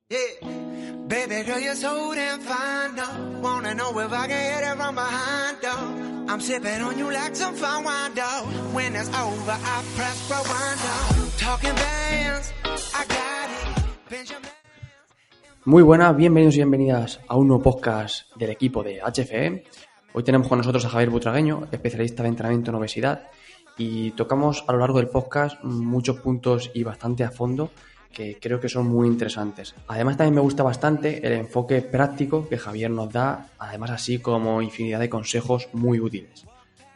Yeah. Baby girl, you're so damn fine, though. Wanna know if I can hit it from behind, though. I'm sipping on you like some fine wine, though. When it's over, I press rewind, though. Talking bands, I got it. Benjamin. Muy buenas, bienvenidos y bienvenidas a un nuevo podcast del equipo de HFE. Hoy tenemos con nosotros a Javier Butragueño, especialista de entrenamiento en obesidad, y tocamos a lo largo del podcast muchos puntos y bastante a fondo que creo que son muy interesantes. Además, también me gusta bastante el enfoque práctico que Javier nos da, además así como infinidad de consejos muy útiles.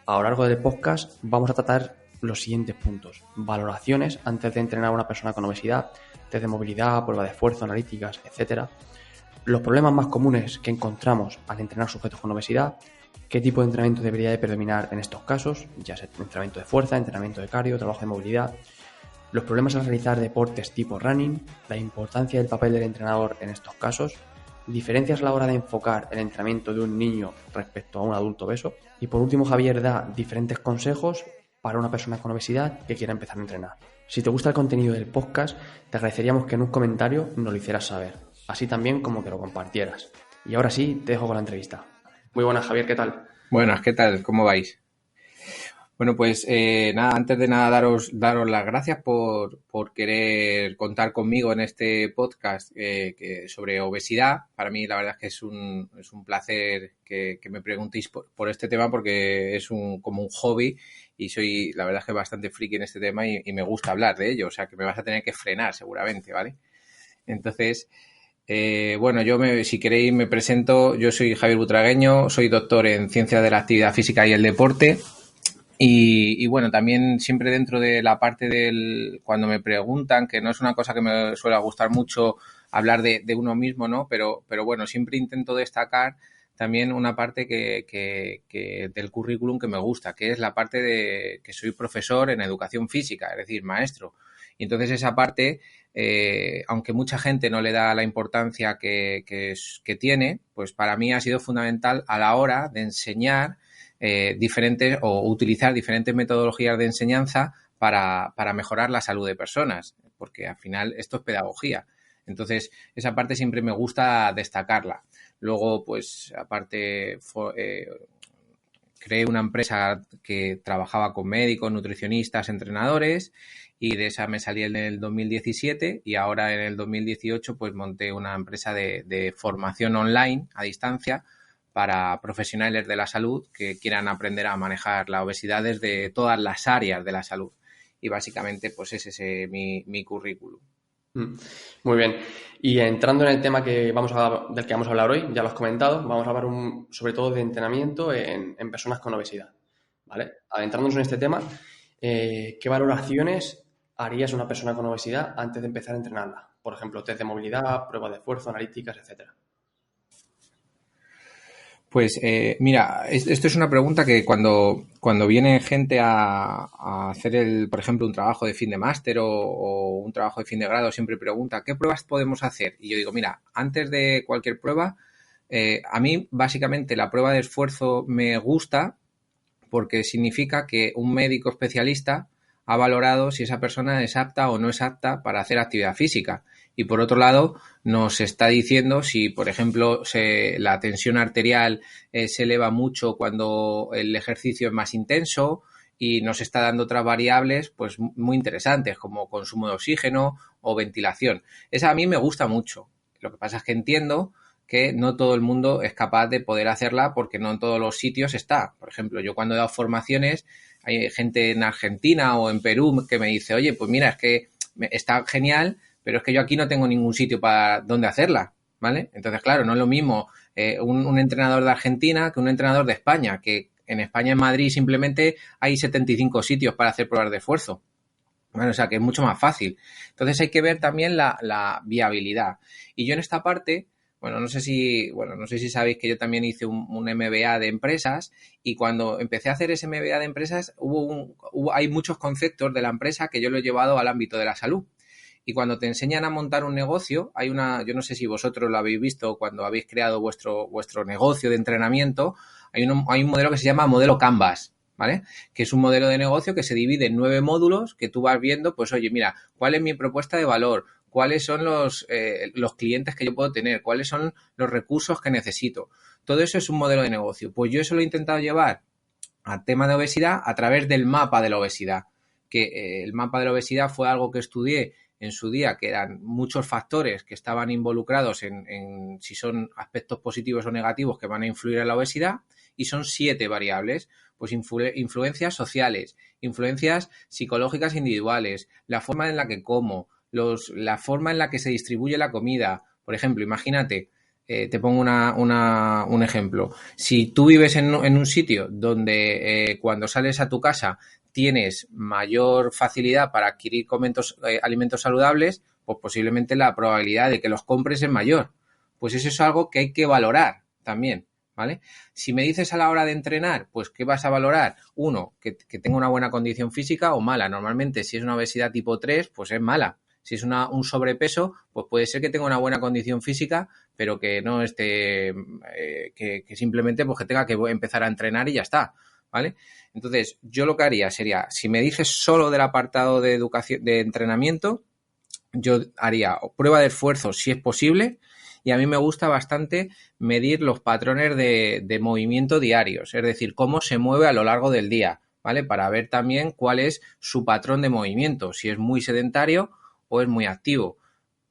A lo largo del podcast vamos a tratar los siguientes puntos: valoraciones antes de entrenar a una persona con obesidad, test de movilidad, prueba de esfuerzo, analíticas, etc. Los problemas más comunes que encontramos al entrenar sujetos con obesidad, qué tipo de entrenamiento debería de predominar en estos casos, ya sea entrenamiento de fuerza, entrenamiento de cardio, trabajo de movilidad, los problemas al realizar deportes tipo running, la importancia del papel del entrenador en estos casos, diferencias a la hora de enfocar el entrenamiento de un niño respecto a un adulto obeso, y por último Javier da diferentes consejos para una persona con obesidad que quiera empezar a entrenar. Si te gusta el contenido del podcast, te agradeceríamos que en un comentario nos lo hicieras saber, así también como que lo compartieras. Y ahora sí, te dejo con la entrevista. Muy buenas, Javier, ¿qué tal? Buenas, ¿qué tal? ¿Cómo vais? Bueno, pues nada, antes de nada daros las gracias por querer contar conmigo en este podcast sobre obesidad. Para mí la verdad es que es un placer que me preguntéis por este tema, porque es como un hobby y soy la verdad es que bastante friki en este tema y me gusta hablar de ello, o sea que me vas a tener que frenar seguramente, ¿vale? Entonces, bueno, si queréis me presento. Yo soy Javier Butragueño, soy doctor en Ciencias de la Actividad Física y el Deporte. Y bueno, también siempre dentro de la parte cuando me preguntan, que no es una cosa que me suele gustar mucho hablar de uno mismo, ¿no? Pero bueno, siempre intento destacar también una parte que del currículum que me gusta, que es la parte de que soy profesor en educación física, es decir, maestro. Y entonces esa parte, aunque mucha gente no le da la importancia que tiene, pues para mí ha sido fundamental a la hora de enseñar diferentes o utilizar diferentes metodologías de enseñanza para mejorar la salud de personas, porque al final esto es pedagogía. Entonces, esa parte siempre me gusta destacarla. Luego, pues, aparte, creé una empresa que trabajaba con médicos, nutricionistas, entrenadores, y de esa me salí en el 2017 y ahora en el 2018 pues monté una empresa de formación online a distancia para profesionales de la salud que quieran aprender a manejar la obesidad desde todas las áreas de la salud. Y básicamente, pues ese es mi currículum. Muy bien. Y entrando en el tema del que vamos a hablar hoy, ya lo has comentado, vamos a hablar sobre todo de entrenamiento en personas con obesidad, ¿vale? Adentrándonos en este tema, ¿qué valoraciones harías a una persona con obesidad antes de empezar a entrenarla? Por ejemplo, test de movilidad, pruebas de esfuerzo, analíticas, etcétera. Pues mira, esto es una pregunta que cuando viene gente a hacer por ejemplo, un trabajo de fin de máster o un trabajo de fin de grado, siempre pregunta ¿qué pruebas podemos hacer? Y yo digo, mira, antes de cualquier prueba, a mí básicamente la prueba de esfuerzo me gusta porque significa que un médico especialista ha valorado si esa persona es apta o no es apta para hacer actividad física. Y por otro lado, nos está diciendo si, por ejemplo, la tensión arterial se eleva mucho cuando el ejercicio es más intenso, y nos está dando otras variables pues muy interesantes como consumo de oxígeno o ventilación. Esa a mí me gusta mucho. Lo que pasa es que entiendo que no todo el mundo es capaz de poder hacerla porque no en todos los sitios está. Por ejemplo, yo cuando he dado formaciones, hay gente en Argentina o en Perú que me dice, oye, pues mira, es que está genial, pero es que yo aquí no tengo ningún sitio para donde hacerla, ¿vale? Entonces, claro, no es lo mismo un entrenador de Argentina que un entrenador de España, que en España, en Madrid, simplemente hay 75 sitios para hacer pruebas de esfuerzo. Bueno, o sea, que es mucho más fácil. Entonces, hay que ver también la viabilidad. Y yo en esta parte, no sé si sabéis que yo también hice un MBA de empresas, y cuando empecé a hacer ese MBA de empresas hay muchos conceptos de la empresa que yo lo he llevado al ámbito de la salud. Y cuando te enseñan a montar un negocio, yo no sé si vosotros lo habéis visto cuando habéis creado vuestro negocio de entrenamiento, hay un modelo que se llama modelo Canvas, ¿vale? Que es un modelo de negocio que se divide en 9 módulos que tú vas viendo, pues oye, mira, ¿cuál es mi propuesta de valor? cuáles son los clientes que yo puedo tener, cuáles son los recursos que necesito. Todo eso es un modelo de negocio. Pues yo eso lo he intentado llevar al tema de obesidad a través del mapa de la obesidad, que el mapa de la obesidad fue algo que estudié en su día, que eran muchos factores que estaban involucrados en si son aspectos positivos o negativos que van a influir en la obesidad, y son 7 variables, pues influencias sociales, influencias psicológicas individuales, la forma en la que como, la forma en la que se distribuye la comida. Por ejemplo, imagínate, te pongo un ejemplo. Si tú vives en un sitio donde cuando sales a tu casa tienes mayor facilidad para adquirir alimentos saludables, pues posiblemente la probabilidad de que los compres es mayor. Pues eso es algo que hay que valorar también, ¿vale? Si me dices a la hora de entrenar, pues ¿qué vas a valorar? Uno, que tenga una buena condición física o mala. Normalmente, si es una obesidad tipo 3, pues es mala. Si es un sobrepeso, pues puede ser que tenga una buena condición física, pero que no esté, que simplemente pues que tenga que empezar a entrenar y ya está, ¿vale? Entonces, yo lo que haría sería, si me dices solo del apartado de educación, de entrenamiento, yo haría prueba de esfuerzo si es posible, y a mí me gusta bastante medir los patrones de movimiento diarios, es decir, cómo se mueve a lo largo del día, ¿vale? Para ver también cuál es su patrón de movimiento, si es muy sedentario o es muy activo.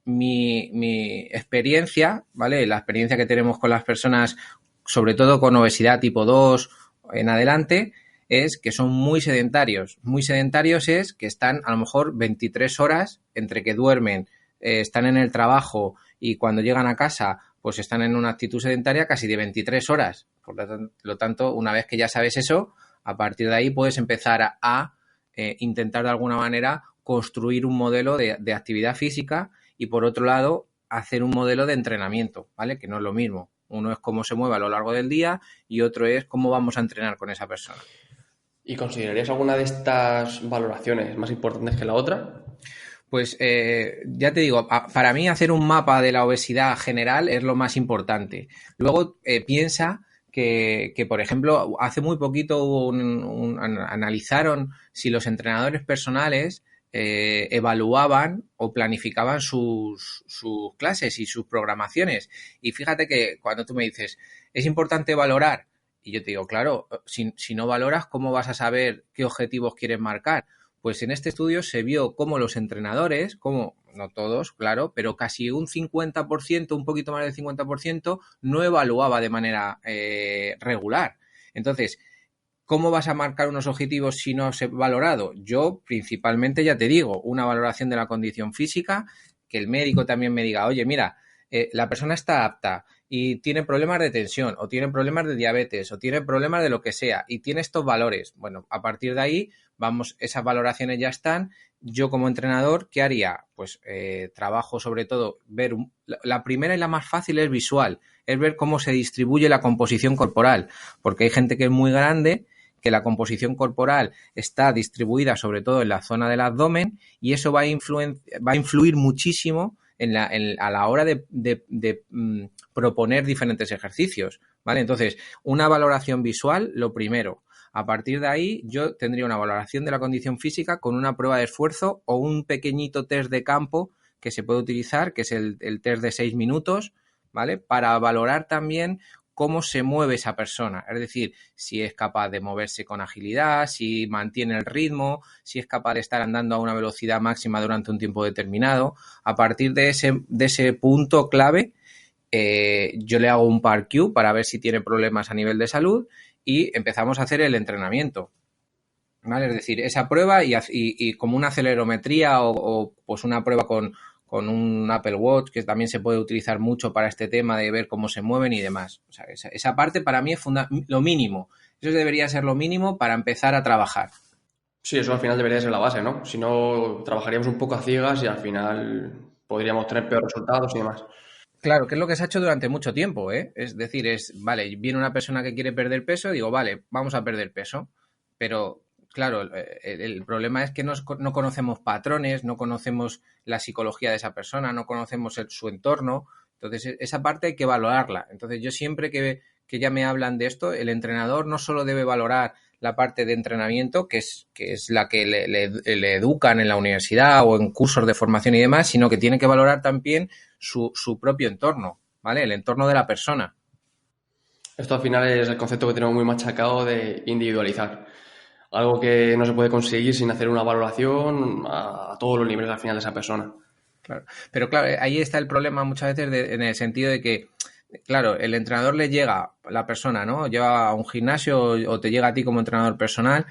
Mi experiencia, ¿vale? La experiencia que tenemos con las personas, sobre todo con obesidad tipo 2 en adelante, es que son muy sedentarios. Muy sedentarios es que están a lo mejor 23 horas entre que duermen, están en el trabajo y cuando llegan a casa pues están en una actitud sedentaria casi de 23 horas. Por lo tanto, una vez que ya sabes eso, a partir de ahí puedes empezar a intentar de alguna manera construir un modelo de actividad física y, por otro lado, hacer un modelo de entrenamiento, ¿vale? Que no es lo mismo. Uno es cómo se mueve a lo largo del día y otro es cómo vamos a entrenar con esa persona. ¿Y considerarías alguna de estas valoraciones más importantes que la otra? Pues ya te digo, para mí hacer un mapa de la obesidad general es lo más importante. Luego piensa que, por ejemplo, hace muy poquito analizaron si los entrenadores personales evaluaban o planificaban sus clases y sus programaciones. Y fíjate que cuando tú me dices, es importante valorar, y yo te digo, claro, si no valoras, ¿cómo vas a saber qué objetivos quieres marcar? Pues en este estudio se vio cómo los entrenadores, como no todos, claro, pero casi un 50%, un poquito más del 50%, no evaluaba de manera regular. Entonces, ¿cómo vas a marcar unos objetivos si no has valorado? Yo, principalmente, ya te digo, una valoración de la condición física, que el médico también me diga, oye, mira, la persona está apta y tiene problemas de tensión o tiene problemas de diabetes o tiene problemas de lo que sea y tiene estos valores. Bueno, a partir de ahí, vamos, esas valoraciones ya están. Yo como entrenador, ¿qué haría? Pues trabajo sobre todo, ver, la primera y la más fácil es visual, es ver cómo se distribuye la composición corporal, porque hay gente que es muy grande, que la composición corporal está distribuida sobre todo en la zona del abdomen y eso va a influir muchísimo a la hora de proponer diferentes ejercicios, ¿vale? Entonces, una valoración visual, lo primero. A partir de ahí, yo tendría una valoración de la condición física con una prueba de esfuerzo o un pequeñito test de campo que se puede utilizar, que es el test de 6 minutos, ¿vale? Para valorar también cómo se mueve esa persona, es decir, si es capaz de moverse con agilidad, si mantiene el ritmo, si es capaz de estar andando a una velocidad máxima durante un tiempo determinado. A partir de ese punto clave, yo le hago un PAR-Q para ver si tiene problemas a nivel de salud y empezamos a hacer el entrenamiento, ¿vale? Es decir, esa prueba y como una acelerometría o pues una prueba con un Apple Watch, que también se puede utilizar mucho para este tema de ver cómo se mueven y demás. O sea, esa parte para mí es lo mínimo. Eso debería ser lo mínimo para empezar a trabajar. Sí, eso al final debería ser la base, ¿no? Si no, trabajaríamos un poco a ciegas y al final podríamos tener peores resultados y demás. Claro, que es lo que se ha hecho durante mucho tiempo, ¿eh? Es decir, vale, viene una persona que quiere perder peso, digo, vale, vamos a perder peso, pero claro, el problema es que no conocemos patrones, no conocemos la psicología de esa persona, no conocemos su entorno, entonces esa parte hay que valorarla. Entonces yo siempre que ya me hablan de esto, el entrenador no solo debe valorar la parte de entrenamiento, que es la que le educan en la universidad o en cursos de formación y demás, sino que tiene que valorar también su propio entorno, ¿vale? El entorno de la persona. Esto al final es el concepto que tenemos muy machacado de individualizar. Algo que no se puede conseguir sin hacer una valoración a todos los niveles al final de esa persona. Claro. Pero claro, ahí está el problema muchas veces en el sentido de que, claro, el entrenador le llega, la persona, ¿no? Lleva a un gimnasio o te llega a ti como entrenador personal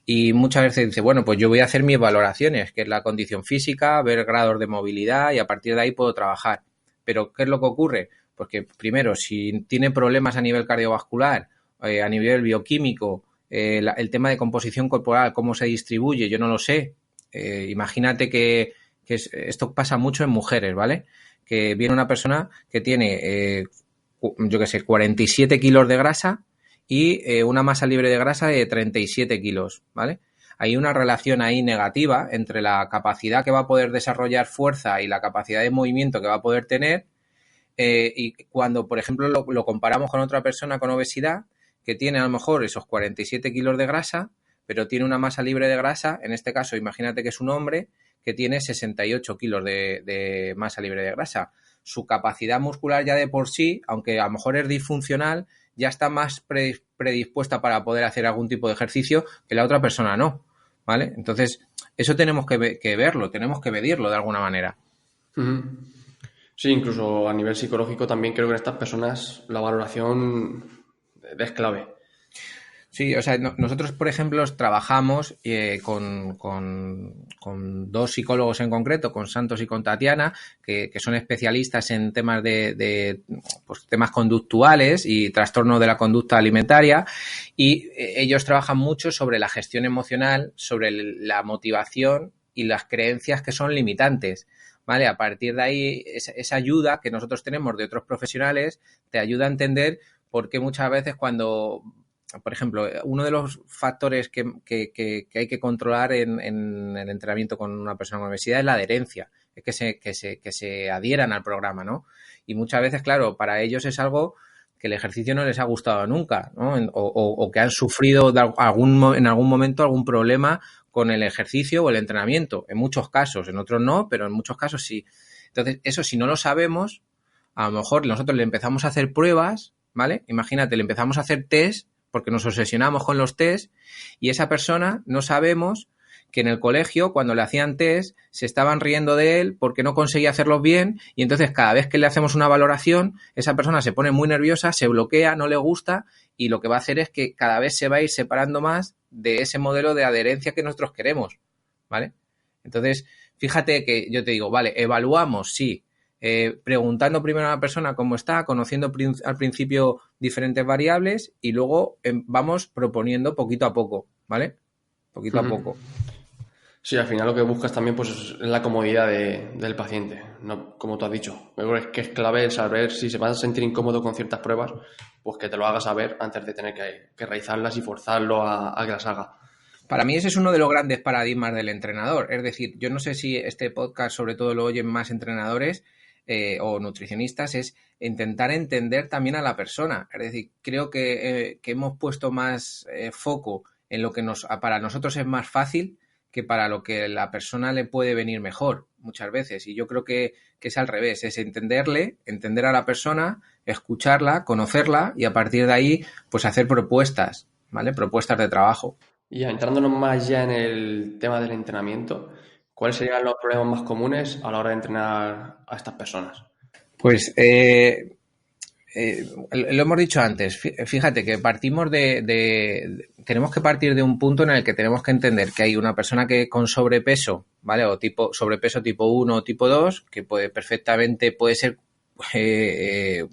y muchas veces dice, bueno, pues yo voy a hacer mis valoraciones, que es la condición física, ver grados de movilidad y a partir de ahí puedo trabajar. Pero, ¿qué es lo que ocurre? Porque primero, si tiene problemas a nivel cardiovascular, a nivel bioquímico, el tema de composición corporal, cómo se distribuye, yo no lo sé. Imagínate que esto pasa mucho en mujeres, ¿vale? Que viene una persona que tiene, yo qué sé, 47 kilos de grasa y una masa libre de grasa de 37 kilos, ¿vale? Hay una relación ahí negativa entre la capacidad que va a poder desarrollar fuerza y la capacidad de movimiento que va a poder tener. Y cuando, por ejemplo, lo comparamos con otra persona con obesidad que tiene a lo mejor esos 47 kilos de grasa, pero tiene una masa libre de grasa, en este caso imagínate que es un hombre que tiene 68 kilos de masa libre de grasa. Su capacidad muscular ya de por sí, aunque a lo mejor es disfuncional, ya está más predispuesta para poder hacer algún tipo de ejercicio que la otra persona no, ¿vale? Entonces, eso tenemos que verlo, tenemos que medirlo de alguna manera. Uh-huh. Sí, incluso a nivel psicológico también creo que en estas personas la valoración es clave. Sí, o sea, nosotros, por ejemplo, trabajamos con dos psicólogos en concreto, con Santos y con Tatiana, que son especialistas en temas de pues, temas conductuales y trastorno de la conducta alimentaria, y ellos trabajan mucho sobre la gestión emocional, sobre la motivación y las creencias que son limitantes. ¿Vale? A partir de ahí, esa ayuda que nosotros tenemos de otros profesionales te ayuda a entender por qué muchas veces cuando, por ejemplo, uno de los factores que hay que controlar en el entrenamiento con una persona con obesidad es la adherencia, es que se adhieran al programa, ¿no? Y muchas veces, claro, para ellos es algo que el ejercicio no les ha gustado nunca, ¿no? O que han sufrido en algún momento algún problema con el ejercicio o el entrenamiento. En muchos casos, en otros no, pero en muchos casos sí. Entonces, eso si no lo sabemos, a lo mejor nosotros le empezamos a hacer pruebas, ¿vale? Imagínate, le empezamos a hacer test porque nos obsesionamos con los test y esa persona no sabemos que en el colegio, cuando le hacían test, se estaban riendo de él porque no conseguía hacerlos bien y entonces cada vez que le hacemos una valoración, esa persona se pone muy nerviosa, se bloquea, no le gusta y lo que va a hacer es que cada vez se va a ir separando más de ese modelo de adherencia que nosotros queremos, ¿vale? Entonces, fíjate que yo te digo, vale, evaluamos, sí, preguntando primero a la persona cómo está, conociendo al principio diferentes variables y luego vamos proponiendo poquito a poco, ¿vale? Poquito a poco. Sí, al final lo que buscas también pues, es la comodidad del paciente, no, como tú has dicho. Yo creo que es clave el saber si se va a sentir incómodo con ciertas pruebas, pues que te lo hagas saber antes de tener que realizarlas y forzarlo a que las haga. Para mí ese es uno de los grandes paradigmas del entrenador. Es decir, yo no sé si este podcast sobre todo lo oyen más entrenadores o nutricionistas, es intentar entender también a la persona. Es decir, creo que hemos puesto más foco en lo que para nosotros es más fácil que para lo que la persona le puede venir mejor muchas veces. Y yo creo que es al revés, es entender a la persona, escucharla, conocerla y a partir de ahí pues hacer propuestas, ¿vale? Propuestas de trabajo. Y entrándonos más ya en el tema del entrenamiento, ¿cuáles serían los problemas más comunes a la hora de entrenar a estas personas? Pues lo hemos dicho antes, fíjate que tenemos que partir de un punto en el que tenemos que entender que hay una persona que con sobrepeso, ¿vale? O sobrepeso tipo 1 o tipo 2, que puede ser,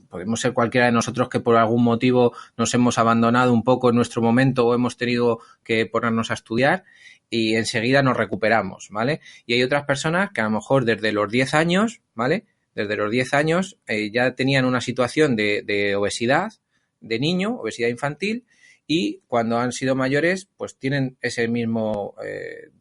podemos ser cualquiera de nosotros que por algún motivo nos hemos abandonado un poco en nuestro momento o hemos tenido que ponernos a estudiar y enseguida nos recuperamos, ¿vale? Y hay otras personas que a lo mejor desde los 10 años, ¿vale? Desde los 10 años ya tenían una situación de obesidad de niño, obesidad infantil, y cuando han sido mayores, pues tienen ese mismo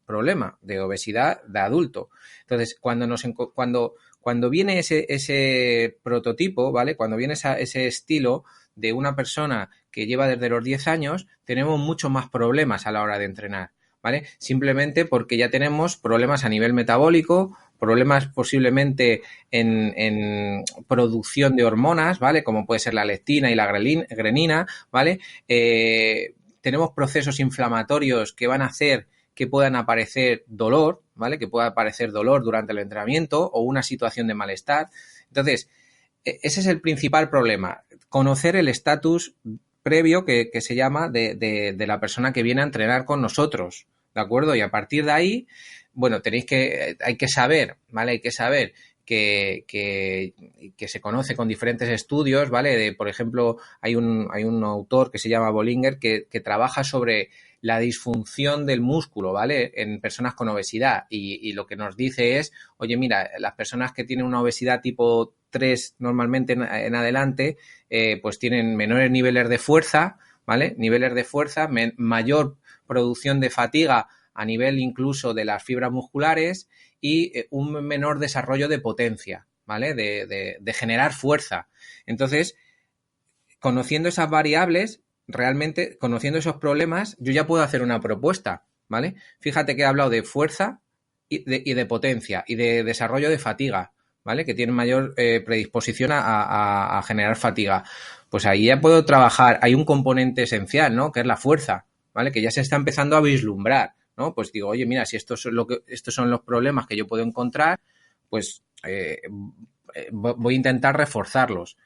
problema de obesidad de adulto. Entonces, cuando viene ese prototipo, ¿vale? Cuando viene ese estilo de una persona que lleva desde los 10 años, tenemos muchos más problemas a la hora de entrenar, ¿vale? Simplemente porque ya tenemos problemas a nivel metabólico, problemas posiblemente en producción de hormonas, ¿vale? Como puede ser la leptina y la grenina, ¿vale? Tenemos procesos inflamatorios que van a hacer que puedan aparecer dolor, ¿vale? Que pueda aparecer dolor durante el entrenamiento o una situación de malestar. Entonces, ese es el principal problema, conocer el estatus previo que se llama de la persona que viene a entrenar con nosotros, ¿de acuerdo? Y a partir de ahí, bueno, hay que saber, ¿vale? Hay que saber que se conoce con diferentes estudios, ¿vale? Por ejemplo, hay un autor que se llama Bollinger que trabaja sobre la disfunción del músculo, ¿vale? En personas con obesidad y lo que nos dice es, oye, mira, las personas que tienen una obesidad tipo 3 normalmente en adelante, pues tienen menores niveles de fuerza, ¿vale? Niveles de fuerza, mayor producción de fatiga a nivel incluso de las fibras musculares y un menor desarrollo de potencia, ¿vale? De generar fuerza. Entonces, conociendo esas variables, realmente, conociendo esos problemas, yo ya puedo hacer una propuesta, ¿vale? Fíjate que he hablado de fuerza y de potencia y de desarrollo de fatiga, ¿vale? Que tienen mayor predisposición a generar fatiga. Pues ahí ya puedo trabajar, hay un componente esencial, ¿no? Que es la fuerza, ¿vale? Que ya se está empezando a vislumbrar, ¿no? Pues digo, oye, mira, si estos son los problemas que yo puedo encontrar, pues voy a intentar reforzarlos.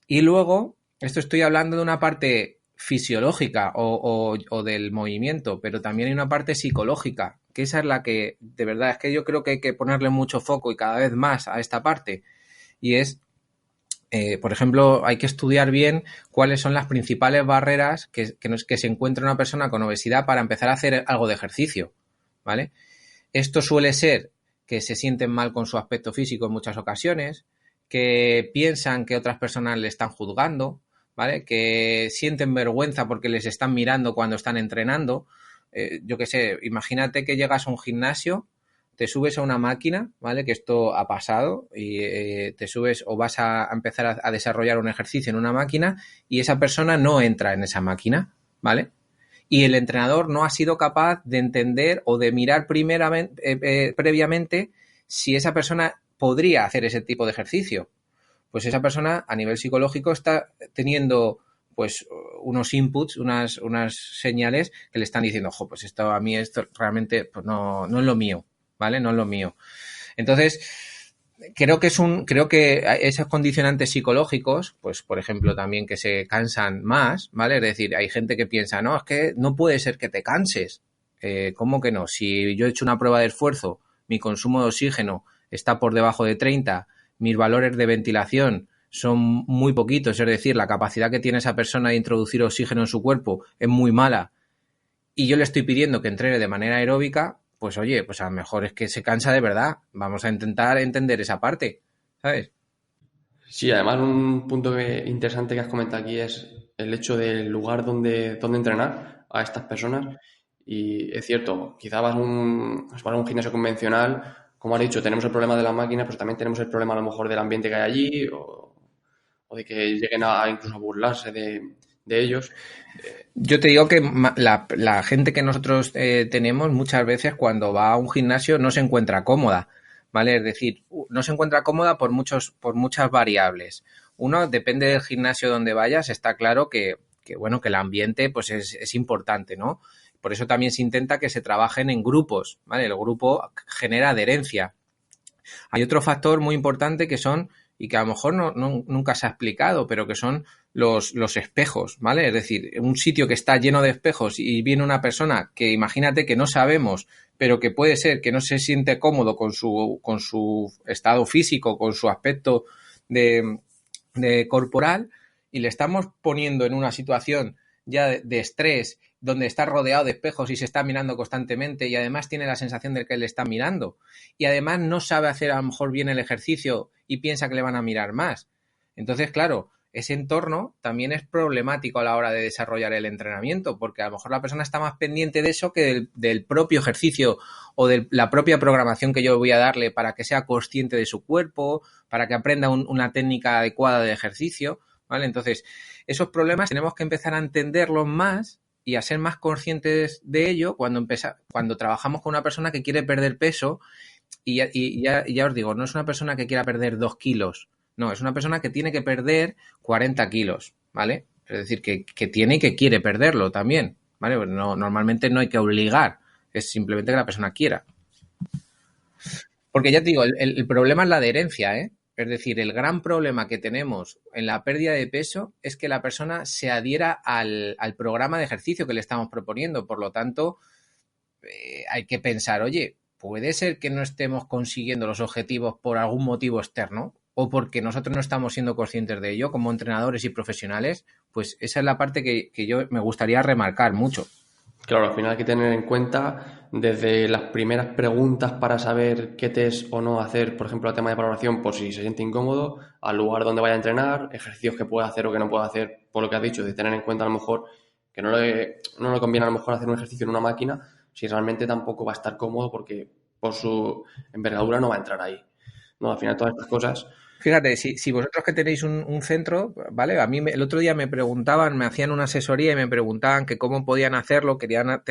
Y luego, esto estoy hablando de una parte fisiológica o del movimiento, pero también hay una parte psicológica, que esa es la que, de verdad, es que yo creo que hay que ponerle mucho foco y cada vez más a esta parte. Y es, por ejemplo, hay que estudiar bien cuáles son las principales barreras que se encuentra una persona con obesidad para empezar a hacer algo de ejercicio, ¿vale? Esto suele ser que se sienten mal con su aspecto físico en muchas ocasiones, que piensan que otras personas le están juzgando, ¿vale? Que sienten vergüenza porque les están mirando cuando están entrenando. Yo qué sé, imagínate que llegas a un gimnasio, te subes a una máquina, ¿vale? Que esto ha pasado y te subes o vas a empezar a desarrollar un ejercicio en una máquina y esa persona no entra en esa máquina, ¿vale? Y el entrenador no ha sido capaz de entender o de mirar previamente si esa persona podría hacer ese tipo de ejercicio. Pues esa persona a nivel psicológico está teniendo pues unos inputs, unas señales que le están diciendo, ojo, pues esto realmente pues no es lo mío, ¿vale? No es lo mío. Entonces, creo que esos condicionantes psicológicos, pues por ejemplo también que se cansan más, ¿vale? Es decir, hay gente que piensa, no, es que no puede ser que te canses. ¿Cómo que no? Si yo he hecho una prueba de esfuerzo, mi consumo de oxígeno está por debajo de 30, mis valores de ventilación son muy poquitos, es decir, la capacidad que tiene esa persona de introducir oxígeno en su cuerpo es muy mala y yo le estoy pidiendo que entrene de manera aeróbica, pues oye, pues a lo mejor es que se cansa de verdad. Vamos a intentar entender esa parte, ¿sabes? Sí, además un punto interesante que has comentado aquí es el hecho del lugar donde entrenar a estas personas. Y es cierto, quizá vas a un gimnasio convencional, como has dicho, tenemos el problema de las máquinas, pero también tenemos el problema a lo mejor del ambiente que hay allí o de que lleguen incluso a burlarse de ellos. Yo te digo que la gente que nosotros tenemos muchas veces cuando va a un gimnasio no se encuentra cómoda, ¿vale? Es decir, no se encuentra cómoda por muchas variables. Uno, depende del gimnasio donde vayas, está claro que el ambiente pues es importante, ¿no? Por eso también se intenta que se trabajen en grupos, ¿vale? El grupo genera adherencia. Hay otro factor muy importante que son, y que a lo mejor nunca se ha explicado, pero que son los espejos, ¿vale? Es decir, un sitio que está lleno de espejos y viene una persona que imagínate que no sabemos, pero que puede ser que no se siente cómodo con su estado físico, con su aspecto de corporal, y le estamos poniendo en una situación ya de estrés, donde está rodeado de espejos y se está mirando constantemente y además tiene la sensación de que le están mirando y además no sabe hacer a lo mejor bien el ejercicio y piensa que le van a mirar más. Entonces, claro, ese entorno también es problemático a la hora de desarrollar el entrenamiento, porque a lo mejor la persona está más pendiente de eso que del propio ejercicio o de la propia programación que yo voy a darle para que sea consciente de su cuerpo, para que aprenda una técnica adecuada de ejercicio, ¿vale? Entonces, esos problemas tenemos que empezar a entenderlos más y a ser más conscientes de ello cuando trabajamos con una persona que quiere perder peso y ya os digo, no es una persona que quiera perder 2 kilos, no, es una persona que tiene que perder 40 kilos, ¿vale? Es decir, que tiene y que quiere perderlo también, ¿vale? Pues no, normalmente no hay que obligar, es simplemente que la persona quiera. Porque ya te digo, el problema es la adherencia, ¿eh? Es decir, el gran problema que tenemos en la pérdida de peso es que la persona se adhiera al programa de ejercicio que le estamos proponiendo. Por lo tanto, hay que pensar, oye, ¿puede ser que no estemos consiguiendo los objetivos por algún motivo externo? ¿O porque nosotros no estamos siendo conscientes de ello como entrenadores y profesionales? Pues esa es la parte que yo me gustaría remarcar mucho. Claro, al final hay que tener en cuenta desde las primeras preguntas para saber qué test o no hacer, por ejemplo, el tema de valoración por si se siente incómodo, al lugar donde vaya a entrenar, ejercicios que pueda hacer o que no pueda hacer, por lo que has dicho, de tener en cuenta a lo mejor que no le conviene a lo mejor hacer un ejercicio en una máquina si realmente tampoco va a estar cómodo porque por su envergadura no va a entrar ahí. No, al final todas estas cosas. Fíjate, si vosotros que tenéis un centro, ¿vale? A mí el otro día me preguntaban, me hacían una asesoría y me preguntaban que cómo podían hacerlo, querían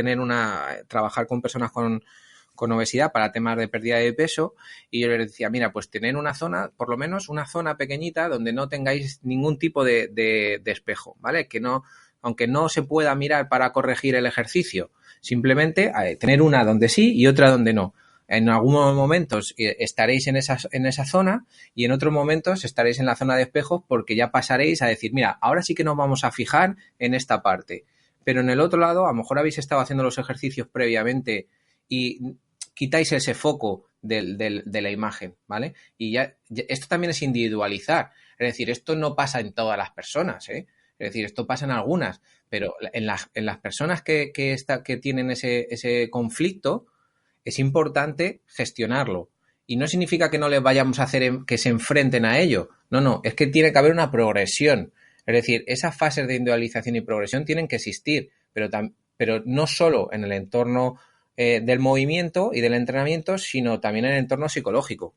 trabajar con personas con obesidad para temas de pérdida de peso, y yo les decía, mira, pues tener una zona, por lo menos una zona pequeñita donde no tengáis ningún tipo de espejo, ¿vale? Que no, aunque no se pueda mirar para corregir el ejercicio, simplemente tener una donde sí y otra donde no. En algunos momentos estaréis en esa zona y en otros momentos estaréis en la zona de espejos porque ya pasaréis a decir, mira, ahora sí que nos vamos a fijar en esta parte. Pero en el otro lado, a lo mejor habéis estado haciendo los ejercicios previamente y quitáis ese foco de la imagen, ¿vale? Y ya esto también es individualizar. Es decir, esto no pasa en todas las personas, ¿eh? Es decir, esto pasa en algunas, pero en las personas que tienen ese conflicto, es importante gestionarlo. Y no significa que no les vayamos a hacer que se enfrenten a ello. No, es que tiene que haber una progresión. Es decir, esas fases de individualización y progresión tienen que existir, pero no solo en el entorno del movimiento y del entrenamiento, sino también en el entorno psicológico.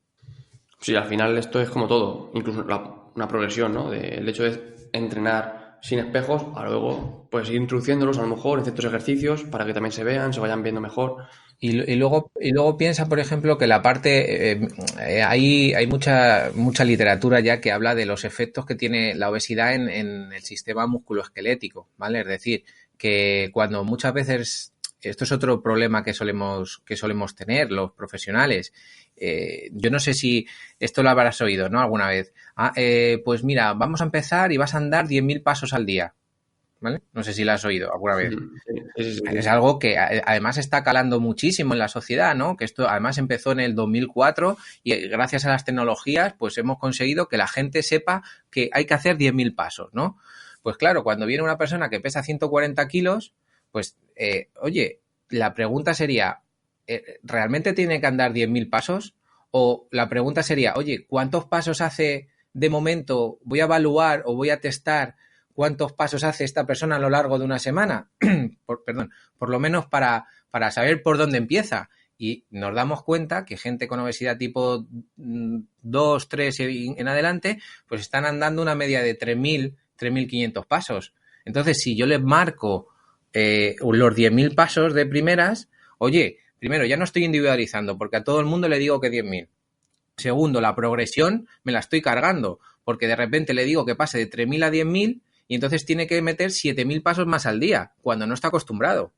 Sí, al final esto es como todo, incluso una progresión, ¿no? El hecho de entrenar sin espejos a luego pues ir introduciéndolos a lo mejor en ciertos ejercicios para que también se vean, se vayan viendo mejor. Y luego piensa, por ejemplo, que la parte hay mucha literatura ya que habla de los efectos que tiene la obesidad en el sistema musculoesquelético, ¿vale? Es decir, que cuando muchas veces, esto es otro problema que solemos tener los profesionales. Yo no sé si esto lo habrás oído, ¿no? Alguna vez. Pues mira, vamos a empezar y vas a andar 10.000 pasos al día. ¿Vale? No sé si lo has oído alguna vez. Sí. Es algo que además está calando muchísimo en la sociedad, ¿no? Que esto además empezó en el 2004 y gracias a las tecnologías pues hemos conseguido que la gente sepa que hay que hacer 10.000 pasos, ¿no? Pues claro, cuando viene una persona que pesa 140 kilos, pues, oye, la pregunta sería, ¿realmente tiene que andar 10.000 pasos? O la pregunta sería, oye, ¿cuántos pasos hace de momento? Voy a evaluar o voy a testar cuántos pasos hace esta persona a lo largo de una semana, por lo menos para saber por dónde empieza. Y nos damos cuenta que gente con obesidad tipo 2, 3 en adelante, pues están andando una media de 3.000, 3.500 pasos. Entonces, si yo les marco los 10.000 pasos de primeras, oye, primero, ya no estoy individualizando porque a todo el mundo le digo que 10.000. Segundo, la progresión me la estoy cargando porque de repente le digo que pase de 3.000 a 10.000 y entonces tiene que meter 7.000 pasos más al día, cuando no está acostumbrado.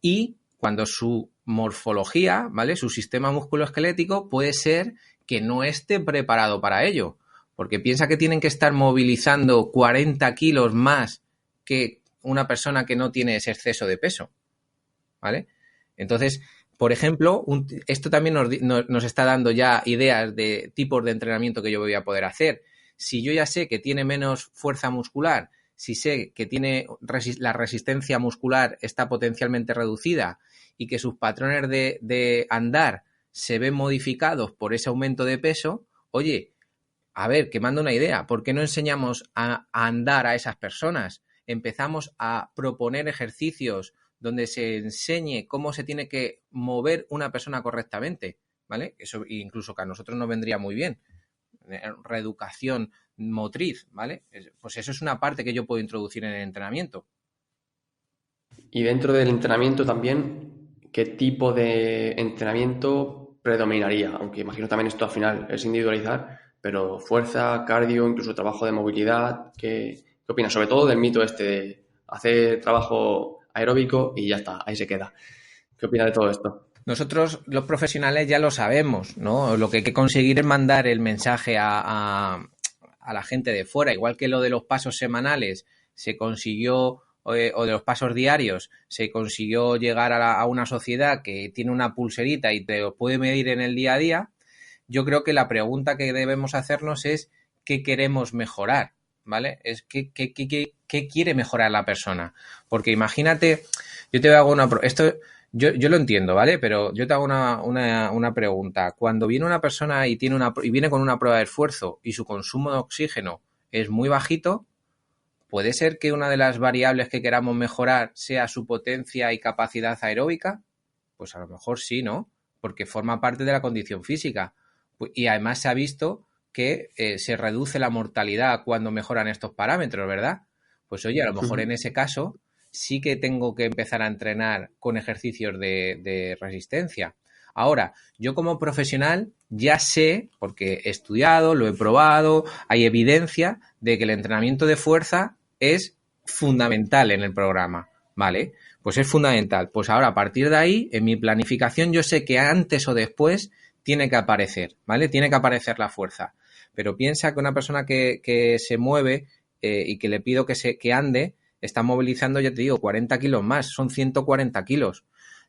Y cuando su morfología, ¿vale? Su sistema musculoesquelético puede ser que no esté preparado para ello, porque piensa que tienen que estar movilizando 40 kilos más que una persona que no tiene ese exceso de peso, ¿vale? Entonces, por ejemplo, esto también nos está dando ya ideas de tipos de entrenamiento que yo voy a poder hacer. Si yo ya sé que tiene menos fuerza muscular, si sé que la resistencia muscular está potencialmente reducida y que sus patrones de andar se ven modificados por ese aumento de peso, oye, a ver, que mando una idea, ¿por qué no enseñamos a andar a esas personas? Empezamos a proponer ejercicios donde se enseñe cómo se tiene que mover una persona correctamente, ¿vale? Eso incluso que a nosotros nos vendría muy bien. Reeducación motriz, ¿vale? Pues eso es una parte que yo puedo introducir en el entrenamiento. Y dentro del entrenamiento también, ¿qué tipo de entrenamiento predominaría? Aunque imagino también esto al final es individualizar, pero fuerza, cardio, incluso trabajo de movilidad, ¿qué opinas? Sobre todo del mito este de hacer trabajo aeróbico y ya está, ahí se queda. ¿Qué opinas de todo esto? Nosotros, los profesionales, ya lo sabemos, ¿no? Lo que hay que conseguir es mandar el mensaje a la gente de fuera, igual que lo de los pasos semanales se consiguió, o de los pasos diarios, se consiguió llegar a una sociedad que tiene una pulserita y te lo puede medir en el día a día. Yo creo que la pregunta que debemos hacernos es ¿qué queremos mejorar? ¿Vale? Es ¿qué quiere mejorar la persona? Porque imagínate, yo te hago esto yo lo entiendo, ¿vale? Pero yo te hago una pregunta. Cuando viene una persona y viene con una prueba de esfuerzo y su consumo de oxígeno es muy bajito, ¿puede ser que una de las variables que queramos mejorar sea su potencia y capacidad aeróbica? Pues a lo mejor sí, ¿no? Porque forma parte de la condición física. Y además se ha visto que se reduce la mortalidad cuando mejoran estos parámetros, ¿verdad? Pues oye, a lo mejor en ese caso sí que tengo que empezar a entrenar con ejercicios de resistencia. Ahora, yo como profesional ya sé, porque he estudiado, lo he probado, hay evidencia de que el entrenamiento de fuerza es fundamental en el programa, ¿vale? Pues es fundamental. Pues ahora, a partir de ahí, en mi planificación, yo sé que antes o después tiene que aparecer, ¿vale? Tiene que aparecer la fuerza. Pero piensa que una persona que se mueve y que le pido que ande, está movilizando, ya te digo, 40 kilos más, son 140 kilos.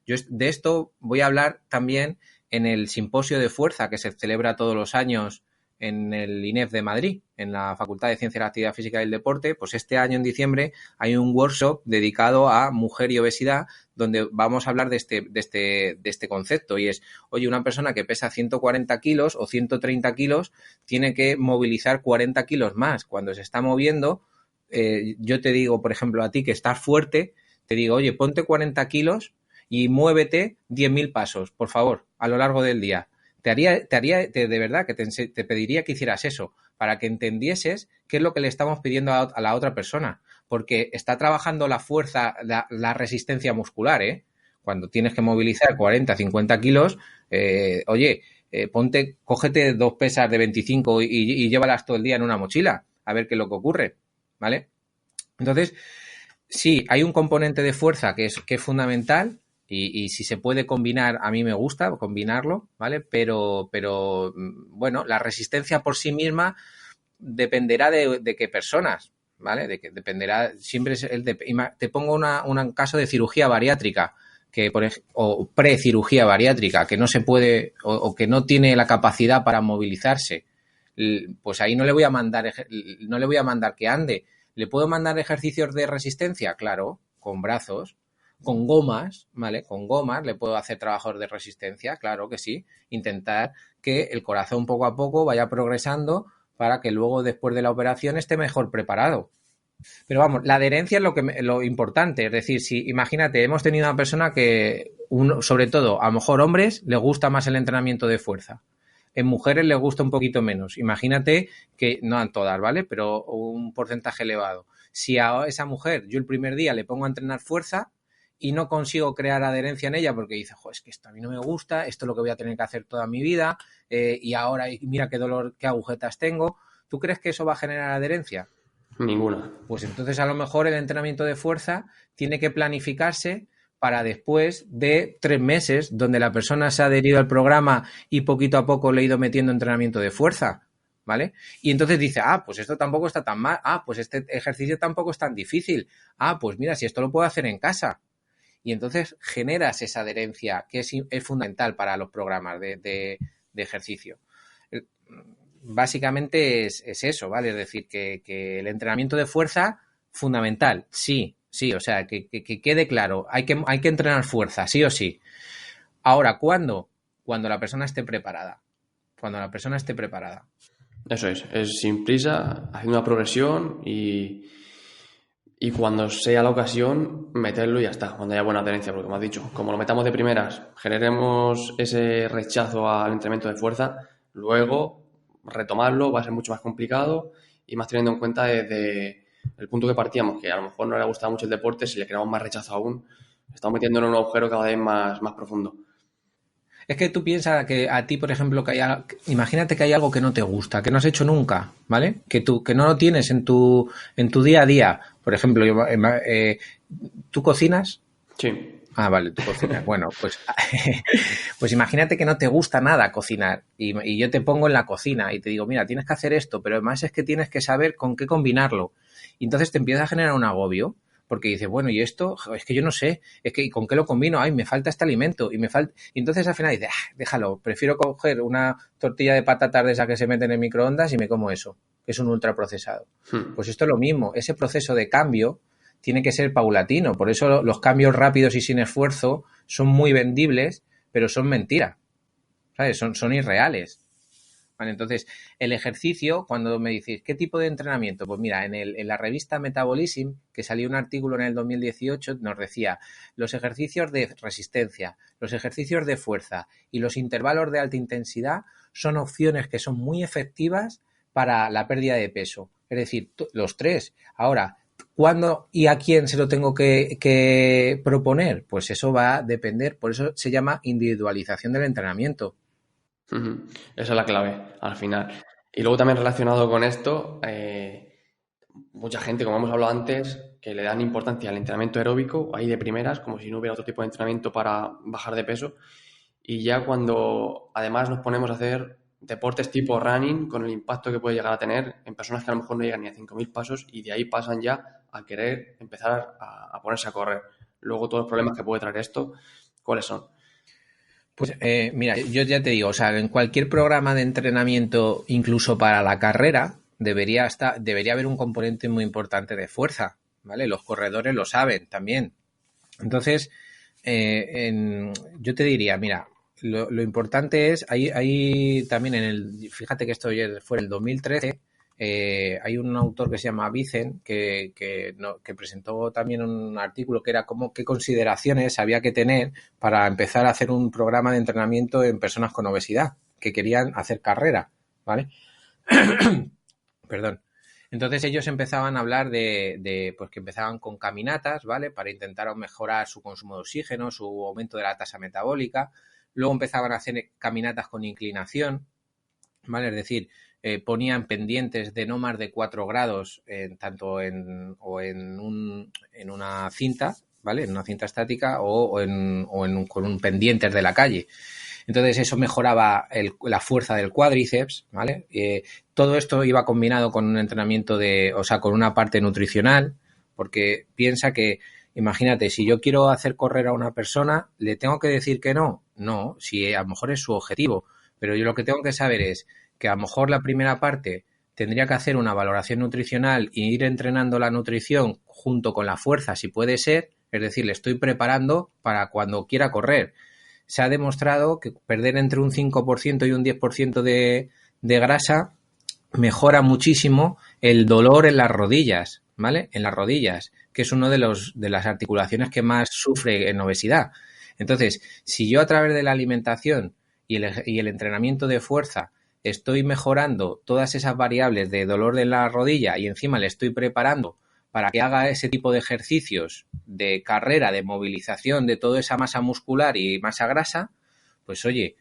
Yo de esto voy a hablar también en el simposio de fuerza que se celebra todos los años en el INEF de Madrid, en la Facultad de Ciencias de la Actividad Física y el Deporte. Pues este año, en diciembre, hay un workshop dedicado a mujer y obesidad, donde vamos a hablar de este concepto. Y es, oye, una persona que pesa 140 kilos o 130 kilos tiene que movilizar 40 kilos más. Cuando se está moviendo, yo te digo, por ejemplo, a ti que estás fuerte, te digo, oye, ponte 40 kilos y muévete 10.000 pasos, por favor, a lo largo del día. De verdad que te pediría que hicieras eso, para que entendieses qué es lo que le estamos pidiendo a la otra persona, porque está trabajando la fuerza, la resistencia muscular, ¿eh? Cuando tienes que movilizar 40, 50 kilos, cógete 2 pesas de 25 y llévalas todo el día en una mochila, a ver qué es lo que ocurre, ¿vale? Entonces, sí, hay un componente de fuerza que es fundamental. Y si se puede combinar, a mí me gusta combinarlo, ¿vale? Pero bueno, la resistencia por sí misma dependerá de qué personas, ¿vale? Dependerá, siempre te pongo un caso de cirugía bariátrica, o precirugía bariátrica, que no se puede o que no tiene la capacidad para movilizarse. Pues ahí no le voy a mandar que ande. ¿Le puedo mandar ejercicios de resistencia? Claro, con brazos. Con gomas, ¿vale? Con gomas le puedo hacer trabajos de resistencia, claro que sí. Intentar que el corazón poco a poco vaya progresando para que luego, después de la operación, esté mejor preparado. Pero vamos, la adherencia es lo importante. Es decir, si imagínate, hemos tenido una persona que, sobre todo, a lo mejor hombres, les gusta más el entrenamiento de fuerza. En mujeres les gusta un poquito menos. Imagínate que, no a todas, ¿vale? Pero un porcentaje elevado. Si a esa mujer yo el primer día le pongo a entrenar fuerza, y no consigo crear adherencia en ella porque dice, es que esto a mí no me gusta, esto es lo que voy a tener que hacer toda mi vida, y ahora mira qué dolor, qué agujetas tengo. ¿Tú crees que eso va a generar adherencia? Ninguna. Pues entonces a lo mejor el entrenamiento de fuerza tiene que planificarse para después de 3 meses, donde la persona se ha adherido al programa y poquito a poco le he ido metiendo entrenamiento de fuerza, ¿vale? Y entonces dice, pues esto tampoco está tan mal, pues este ejercicio tampoco es tan difícil, pues mira, si esto lo puedo hacer en casa. Y entonces generas esa adherencia que es fundamental para los programas de ejercicio. Básicamente es eso, ¿vale? Es decir, que el entrenamiento de fuerza, fundamental, sí, o sea, que quede claro, hay que entrenar fuerza, sí o sí. Ahora, ¿cuándo? Cuando la persona esté preparada. Eso es sin prisa, haciendo una progresión y cuando sea la ocasión, meterlo y ya está, cuando haya buena adherencia, porque me has dicho, como lo metamos de primeras, generemos ese rechazo al entrenamiento de fuerza, luego retomarlo va a ser mucho más complicado y más teniendo en cuenta desde el punto que partíamos, que a lo mejor no le gustaba mucho el deporte, si le creamos más rechazo aún, estamos metiéndonos en un agujero cada vez más profundo. Es que tú piensas que a ti, por ejemplo, imagínate que hay algo que no te gusta, que no has hecho nunca, ¿vale? Que no lo tienes en tu día a día. Por ejemplo, ¿tú cocinas? Sí. Ah, vale, tú cocinas. Bueno, pues imagínate que no te gusta nada cocinar y yo te pongo en la cocina y te digo, mira, tienes que hacer esto, pero además es que tienes que saber con qué combinarlo. Y entonces te empieza a generar un agobio. Porque dices, bueno, y esto, es que yo no sé, es que ¿con qué lo combino? Ay, me falta este alimento y Y entonces al final dices, déjalo, prefiero coger una tortilla de patatas de esa que se meten en el microondas y me como eso, que es un ultraprocesado. Pues esto es lo mismo, ese proceso de cambio tiene que ser paulatino, por eso los cambios rápidos y sin esfuerzo son muy vendibles, pero son mentira, ¿sabes? Son irreales. Vale, entonces, el ejercicio, cuando me dices, ¿qué tipo de entrenamiento? Pues mira, en la revista Metabolism, que salió un artículo en el 2018, nos decía los ejercicios de resistencia, los ejercicios de fuerza y los intervalos de alta intensidad son opciones que son muy efectivas para la pérdida de peso. Es decir, los tres. Ahora, ¿cuándo y a quién se lo tengo que proponer? Pues eso va a depender, por eso se llama individualización del entrenamiento. Esa es la clave, al final. Y luego también relacionado con esto, mucha gente, como hemos hablado antes, que le dan importancia al entrenamiento aeróbico, ahí de primeras, como si no hubiera otro tipo de entrenamiento para bajar de peso. Y ya cuando además nos ponemos a hacer deportes tipo running, con el impacto que puede llegar a tener en personas que a lo mejor no llegan ni a 5.000 pasos y de ahí pasan ya a querer empezar a ponerse a correr. Luego todos los problemas que puede traer esto, ¿cuáles son? Pues mira, yo ya te digo, o sea, en cualquier programa de entrenamiento, incluso para la carrera, debería haber un componente muy importante de fuerza, ¿vale? Los corredores lo saben también. Entonces, yo te diría, mira, lo importante es, ahí también fíjate que esto fue el 2013, hay un autor que se llama Vicen que presentó también un artículo que era qué consideraciones había que tener para empezar a hacer un programa de entrenamiento en personas con obesidad que querían hacer carrera, ¿vale? Perdón. Entonces ellos empezaban a hablar pues que empezaban con caminatas, ¿vale? Para intentar mejorar su consumo de oxígeno, su aumento de la tasa metabólica. Luego empezaban a hacer caminatas con inclinación, ¿vale? Es decir, ponían pendientes de no más de 4 grados tanto en una cinta, ¿vale? En una cinta estática con un pendientes de la calle. Entonces eso mejoraba la fuerza del cuádriceps, ¿vale? Todo esto iba combinado con un entrenamiento con una parte nutricional, porque piensa que, imagínate, si yo quiero hacer correr a una persona, ¿le tengo que decir que no? No, si a lo mejor es su objetivo, pero yo lo que tengo que saber es que a lo mejor la primera parte tendría que hacer una valoración nutricional e ir entrenando la nutrición junto con la fuerza, si puede ser, es decir, le estoy preparando para cuando quiera correr. Se ha demostrado que perder entre un 5% y un 10% de grasa mejora muchísimo el dolor en las rodillas, ¿vale? En las rodillas, que es uno de las articulaciones que más sufre en obesidad. Entonces, si yo a través de la alimentación y el entrenamiento de fuerza estoy mejorando todas esas variables de dolor de la rodilla y encima le estoy preparando para que haga ese tipo de ejercicios de carrera, de movilización de toda esa masa muscular y masa grasa, pues oye,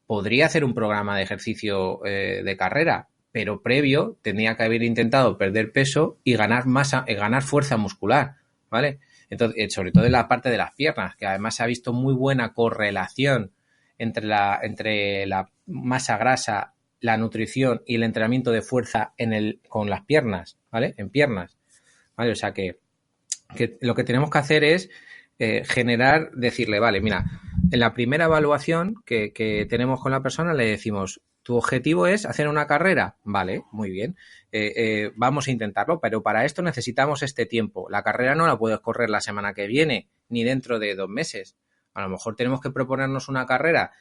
podría hacer un programa de ejercicio de carrera, pero previo tendría que haber intentado perder peso y ganar fuerza muscular, ¿vale? Entonces, sobre todo en la parte de las piernas, que además se ha visto muy buena correlación entre la masa grasa, la nutrición y el entrenamiento de fuerza con las piernas, ¿vale? En piernas, ¿vale? O sea que lo que tenemos que hacer es decirle, vale, mira, en la primera evaluación que tenemos con la persona le decimos, ¿tu objetivo es hacer una carrera? Vale, muy bien, vamos a intentarlo, pero para esto necesitamos este tiempo. La carrera no la puedes correr la semana que viene, ni dentro de 2 meses. A lo mejor tenemos que proponernos una carrera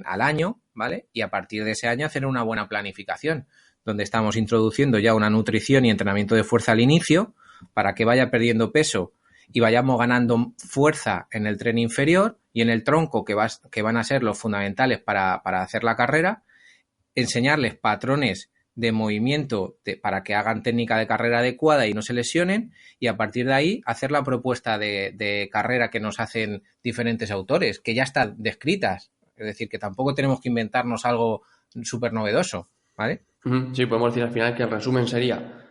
al año, ¿vale? Y a partir de ese año hacer una buena planificación, donde estamos introduciendo ya una nutrición y entrenamiento de fuerza al inicio, para que vaya perdiendo peso y vayamos ganando fuerza en el tren inferior y en el tronco, que van a ser los fundamentales para hacer la carrera, enseñarles patrones de movimiento para que hagan técnica de carrera adecuada y no se lesionen, y a partir de ahí hacer la propuesta de carrera que nos hacen diferentes autores, que ya están descritas. Es decir, que tampoco tenemos que inventarnos algo súper novedoso, ¿vale? Sí, podemos decir al final que el resumen sería: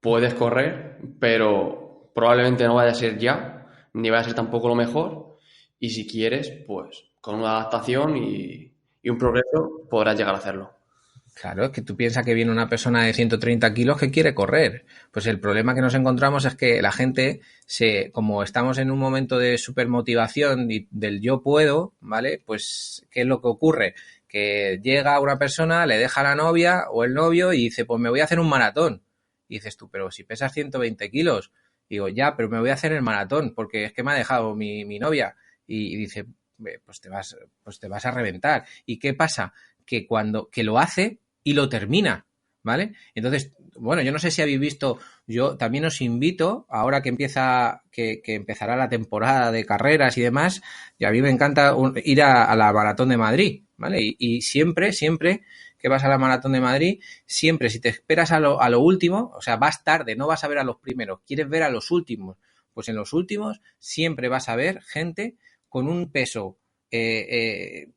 puedes correr, pero probablemente no vaya a ser ya, ni vaya a ser tampoco lo mejor, y si quieres, pues con una adaptación y un progreso podrás llegar a hacerlo. Claro, es que tú piensas que viene una persona de 130 kilos que quiere correr. Pues el problema que nos encontramos es que la gente, como estamos en un momento de supermotivación y del yo puedo, ¿vale? Pues, ¿qué es lo que ocurre? Que llega una persona, le deja a la novia o el novio y dice, pues me voy a hacer un maratón. Y dices tú, pero si pesas 120 kilos. Digo, ya, pero me voy a hacer el maratón porque es que me ha dejado mi novia. Y dice, pues te vas a reventar. ¿Y qué pasa? Que que lo hace y lo termina, ¿vale? Entonces, bueno, yo no sé si habéis visto, yo también os invito, ahora que empezará la temporada de carreras y demás, y a mí me encanta ir a la Maratón de Madrid, ¿vale? Y siempre que vas a la Maratón de Madrid, siempre si te esperas a lo último, o sea, vas tarde, no vas a ver a los primeros, quieres ver a los últimos, pues en los últimos siempre vas a ver gente con un peso de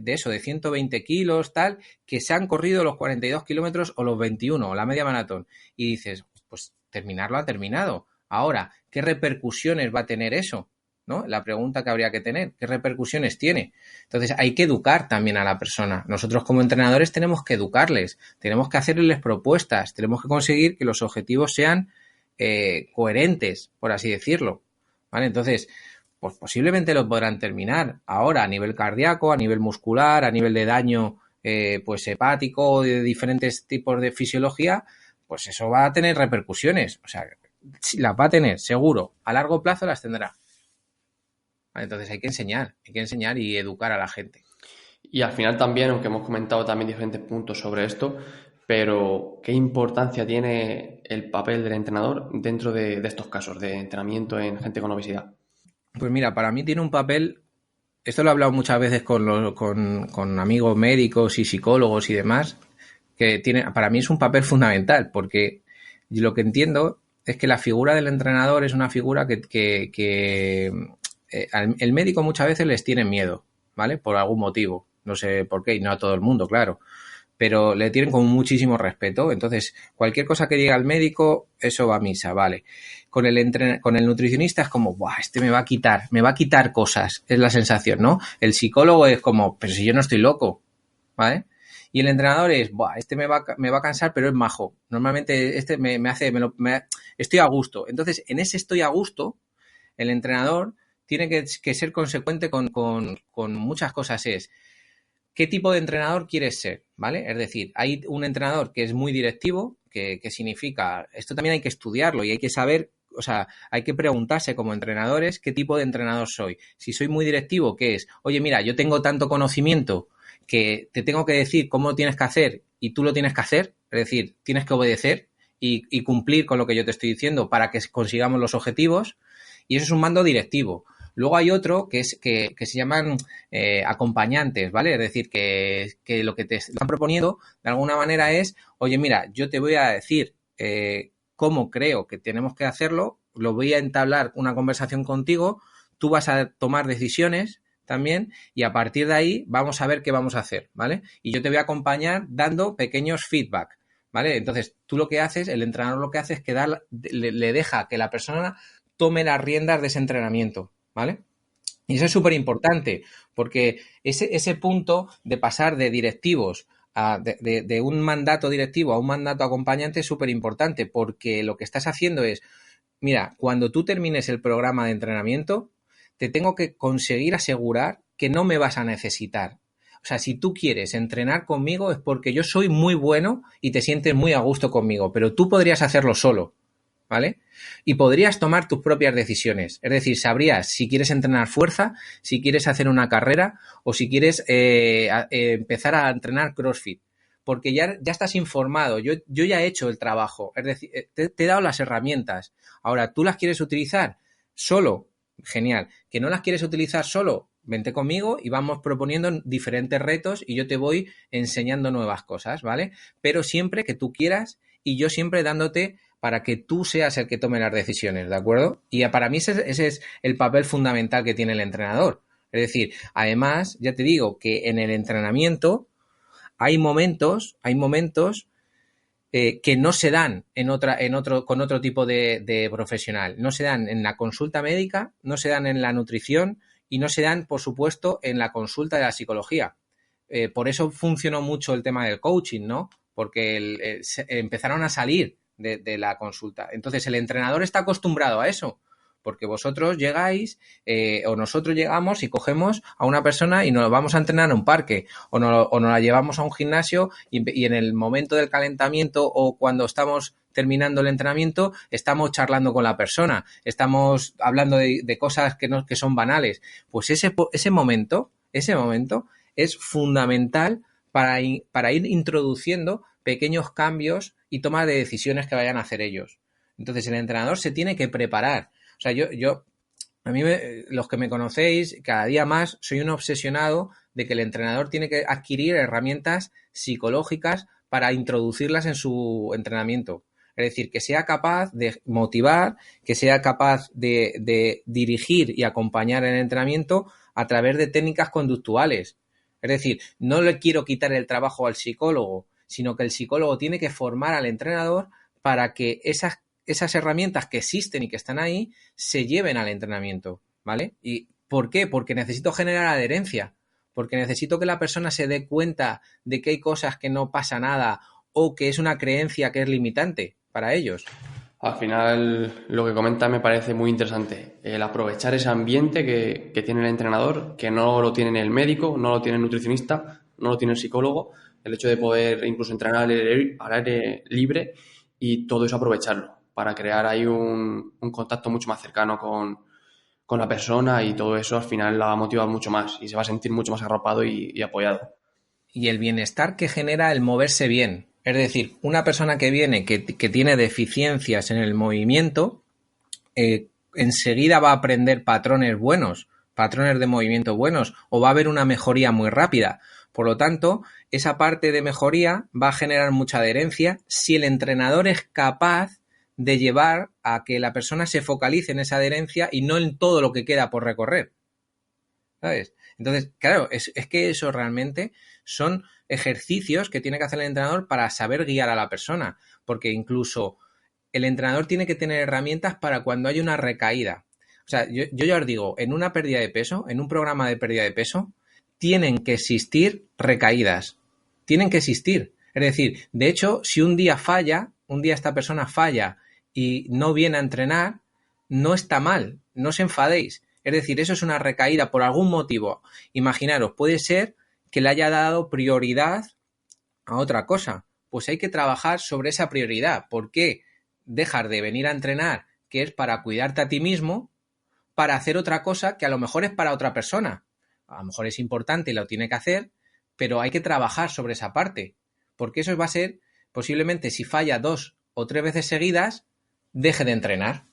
eso, de 120 kilos, tal, que se han corrido los 42 kilómetros o los 21, o la media maratón. Y dices, pues terminarlo ha terminado. Ahora, ¿qué repercusiones va a tener eso? ¿No? La pregunta que habría que tener, ¿qué repercusiones tiene? Entonces, hay que educar también a la persona. Nosotros como entrenadores tenemos que educarles, tenemos que hacerles propuestas, tenemos que conseguir que los objetivos sean coherentes, por así decirlo. ¿Vale? Entonces, pues posiblemente lo podrán terminar ahora a nivel cardíaco, a nivel muscular, a nivel de daño pues hepático, de diferentes tipos de fisiología, pues eso va a tener repercusiones. O sea, las va a tener, seguro. A largo plazo las tendrá. Vale, entonces hay que enseñar y educar a la gente. Y al final también, aunque hemos comentado también diferentes puntos sobre esto, pero ¿qué importancia tiene el papel del entrenador dentro de estos casos de entrenamiento en gente con obesidad? Pues mira, para mí tiene un papel, esto lo he hablado muchas veces con amigos médicos y psicólogos y demás, que para mí es un papel fundamental, porque lo que entiendo es que la figura del entrenador es una figura que el médico muchas veces les tiene miedo, ¿vale? Por algún motivo, no sé por qué, y no a todo el mundo, claro, pero le tienen con muchísimo respeto. Entonces, cualquier cosa que diga el médico, eso va a misa, ¿vale? Con el nutricionista es como, ¡buah! Este me va a quitar cosas, es la sensación, ¿no? El psicólogo es como, pero si yo no estoy loco, ¿vale? Y el entrenador es, ¡buah! Este me va a cansar, pero es majo. Normalmente este estoy a gusto. Entonces, en ese estoy a gusto, el entrenador tiene que ser consecuente con muchas cosas. ¿Qué tipo de entrenador quieres ser? ¿Vale? Es decir, hay un entrenador que es muy directivo, que significa, esto también hay que estudiarlo y hay que saber, o sea, hay que preguntarse como entrenadores qué tipo de entrenador soy. Si soy muy directivo, ¿qué es? Oye, mira, yo tengo tanto conocimiento que te tengo que decir cómo lo tienes que hacer y tú lo tienes que hacer, es decir, tienes que obedecer y cumplir con lo que yo te estoy diciendo para que consigamos los objetivos, y eso es un mando directivo. Luego hay otro que se llaman acompañantes, ¿vale? Es decir, que lo que te están proponiendo de alguna manera es, oye, mira, yo te voy a decir cómo creo que tenemos que hacerlo, lo voy a entablar una conversación contigo, tú vas a tomar decisiones también y a partir de ahí vamos a ver qué vamos a hacer, ¿vale? Y yo te voy a acompañar dando pequeños feedback, ¿vale? Entonces, tú lo que haces, el entrenador lo que hace es que le deja que la persona tome las riendas de ese entrenamiento, ¿vale? Y eso es súper importante, porque ese punto de pasar de directivos de un mandato directivo a un mandato acompañante es súper importante, porque lo que estás haciendo es, mira, cuando tú termines el programa de entrenamiento, te tengo que conseguir asegurar que no me vas a necesitar. O sea, si tú quieres entrenar conmigo es porque yo soy muy bueno y te sientes muy a gusto conmigo, pero tú podrías hacerlo solo, ¿vale? Y podrías tomar tus propias decisiones. Es decir, sabrías si quieres entrenar fuerza, si quieres hacer una carrera o si quieres empezar a entrenar CrossFit. Porque ya estás informado. Yo ya he hecho el trabajo. Es decir, te he dado las herramientas. Ahora, ¿tú las quieres utilizar solo? Genial. ¿Que no las quieres utilizar solo? Vente conmigo y vamos proponiendo diferentes retos y yo te voy enseñando nuevas cosas, ¿vale? Pero siempre que tú quieras y yo siempre dándote para que tú seas el que tome las decisiones, ¿de acuerdo? Y para mí ese es el papel fundamental que tiene el entrenador. Es decir, además, ya te digo que en el entrenamiento hay momentos que no se dan con otro tipo de profesional. No se dan en la consulta médica, no se dan en la nutrición y no se dan, por supuesto, en la consulta de la psicología. Por eso funcionó mucho el tema del coaching, ¿no? Porque empezaron a salir de la consulta. Entonces, el entrenador está acostumbrado a eso. Porque vosotros llegáis o nosotros llegamos y cogemos a una persona y nos vamos a entrenar en un parque o nos la llevamos a un gimnasio y en el momento del calentamiento o cuando estamos terminando el entrenamiento estamos charlando con la persona, estamos hablando de cosas que son banales. Pues ese momento es fundamental para ir introduciendo pequeños cambios y toma de decisiones que vayan a hacer ellos. Entonces el entrenador se tiene que preparar. O sea, a mí, los que me conocéis, cada día más soy un obsesionado de que el entrenador tiene que adquirir herramientas psicológicas para introducirlas en su entrenamiento. Es decir, que sea capaz de motivar, que sea capaz de dirigir y acompañar el entrenamiento a través de técnicas conductuales. Es decir, no le quiero quitar el trabajo al psicólogo, sino que el psicólogo tiene que formar al entrenador para que esas herramientas que existen y que están ahí se lleven al entrenamiento, ¿vale? ¿Y por qué? Porque necesito generar adherencia, porque necesito que la persona se dé cuenta de que hay cosas que no pasa nada o que es una creencia que es limitante para ellos. Al final, lo que comenta me parece muy interesante. El aprovechar ese ambiente que tiene el entrenador, que no lo tiene el médico, no lo tiene el nutricionista, no lo tiene el psicólogo. El hecho de poder incluso entrenar al aire libre y todo eso aprovecharlo para crear ahí un contacto mucho más cercano con la persona y todo eso al final la va a motivar mucho más y se va a sentir mucho más arropado y apoyado. Y el bienestar que genera el moverse bien. Es decir, una persona que viene que tiene deficiencias en el movimiento, enseguida va a aprender patrones buenos, patrones de movimiento buenos, o va a haber una mejoría muy rápida. Por lo tanto, esa parte de mejoría va a generar mucha adherencia si el entrenador es capaz de llevar a que la persona se focalice en esa adherencia y no en todo lo que queda por recorrer. ¿Sabes? Entonces, claro, es que eso realmente son ejercicios que tiene que hacer el entrenador para saber guiar a la persona, porque incluso el entrenador tiene que tener herramientas para cuando hay una recaída. O sea, yo ya os digo, en una pérdida de peso, en un programa de pérdida de peso, tienen que existir recaídas, tienen que existir. Es decir, de hecho, si un día esta persona falla y no viene a entrenar, no está mal, no os enfadéis. Es decir, eso es una recaída por algún motivo. Imaginaros, puede ser que le haya dado prioridad a otra cosa. Pues hay que trabajar sobre esa prioridad. ¿Por qué dejar de venir a entrenar, que es para cuidarte a ti mismo, para hacer otra cosa que a lo mejor es para otra persona? A lo mejor es importante y lo tiene que hacer, pero hay que trabajar sobre esa parte. Porque eso va a ser, posiblemente, si falla 2 o 3 veces seguidas, deje de entrenar.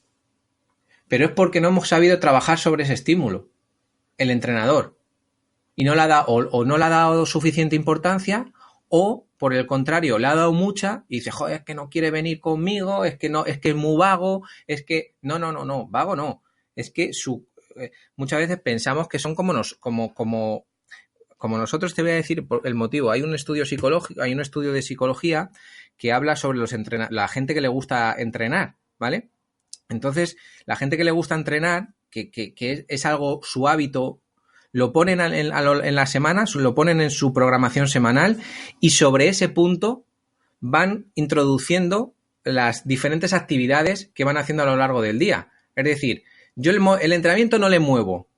Pero es porque no hemos sabido trabajar sobre ese estímulo, el entrenador, y no le ha dado, o no le ha dado suficiente importancia, o por el contrario, le ha dado mucha y dice, joder, es que no quiere venir conmigo, es que es muy vago, es que no, vago no, es que muchas veces pensamos que son como nosotros. Te voy a decir el motivo. Hay un estudio psicológico, hay un estudio de psicología que habla sobre la gente que le gusta entrenar, ¿vale? Entonces, la gente que le gusta entrenar, que es algo, su hábito, lo ponen en la semana, lo ponen en su programación semanal y sobre ese punto van introduciendo las diferentes actividades que van haciendo a lo largo del día. Es decir, yo el entrenamiento no le muevo.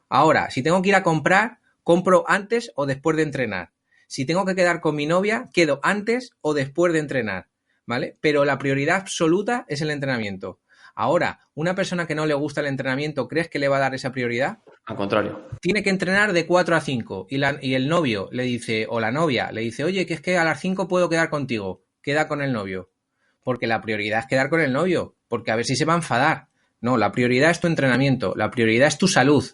Ahora, si tengo que ir a comprar, compro antes o después de entrenar. Si tengo que quedar con mi novia, quedo antes o después de entrenar, ¿vale? Pero la prioridad absoluta es el entrenamiento. Ahora, una persona que no le gusta el entrenamiento, ¿crees que le va a dar esa prioridad? Al contrario. Tiene que entrenar de 4 a 5 y el novio le dice, o la novia le dice, oye, que es que a las 5 puedo quedar contigo. Queda con el novio. Porque la prioridad es quedar con el novio, porque a ver si se va a enfadar. No, la prioridad es tu entrenamiento, la prioridad es tu salud,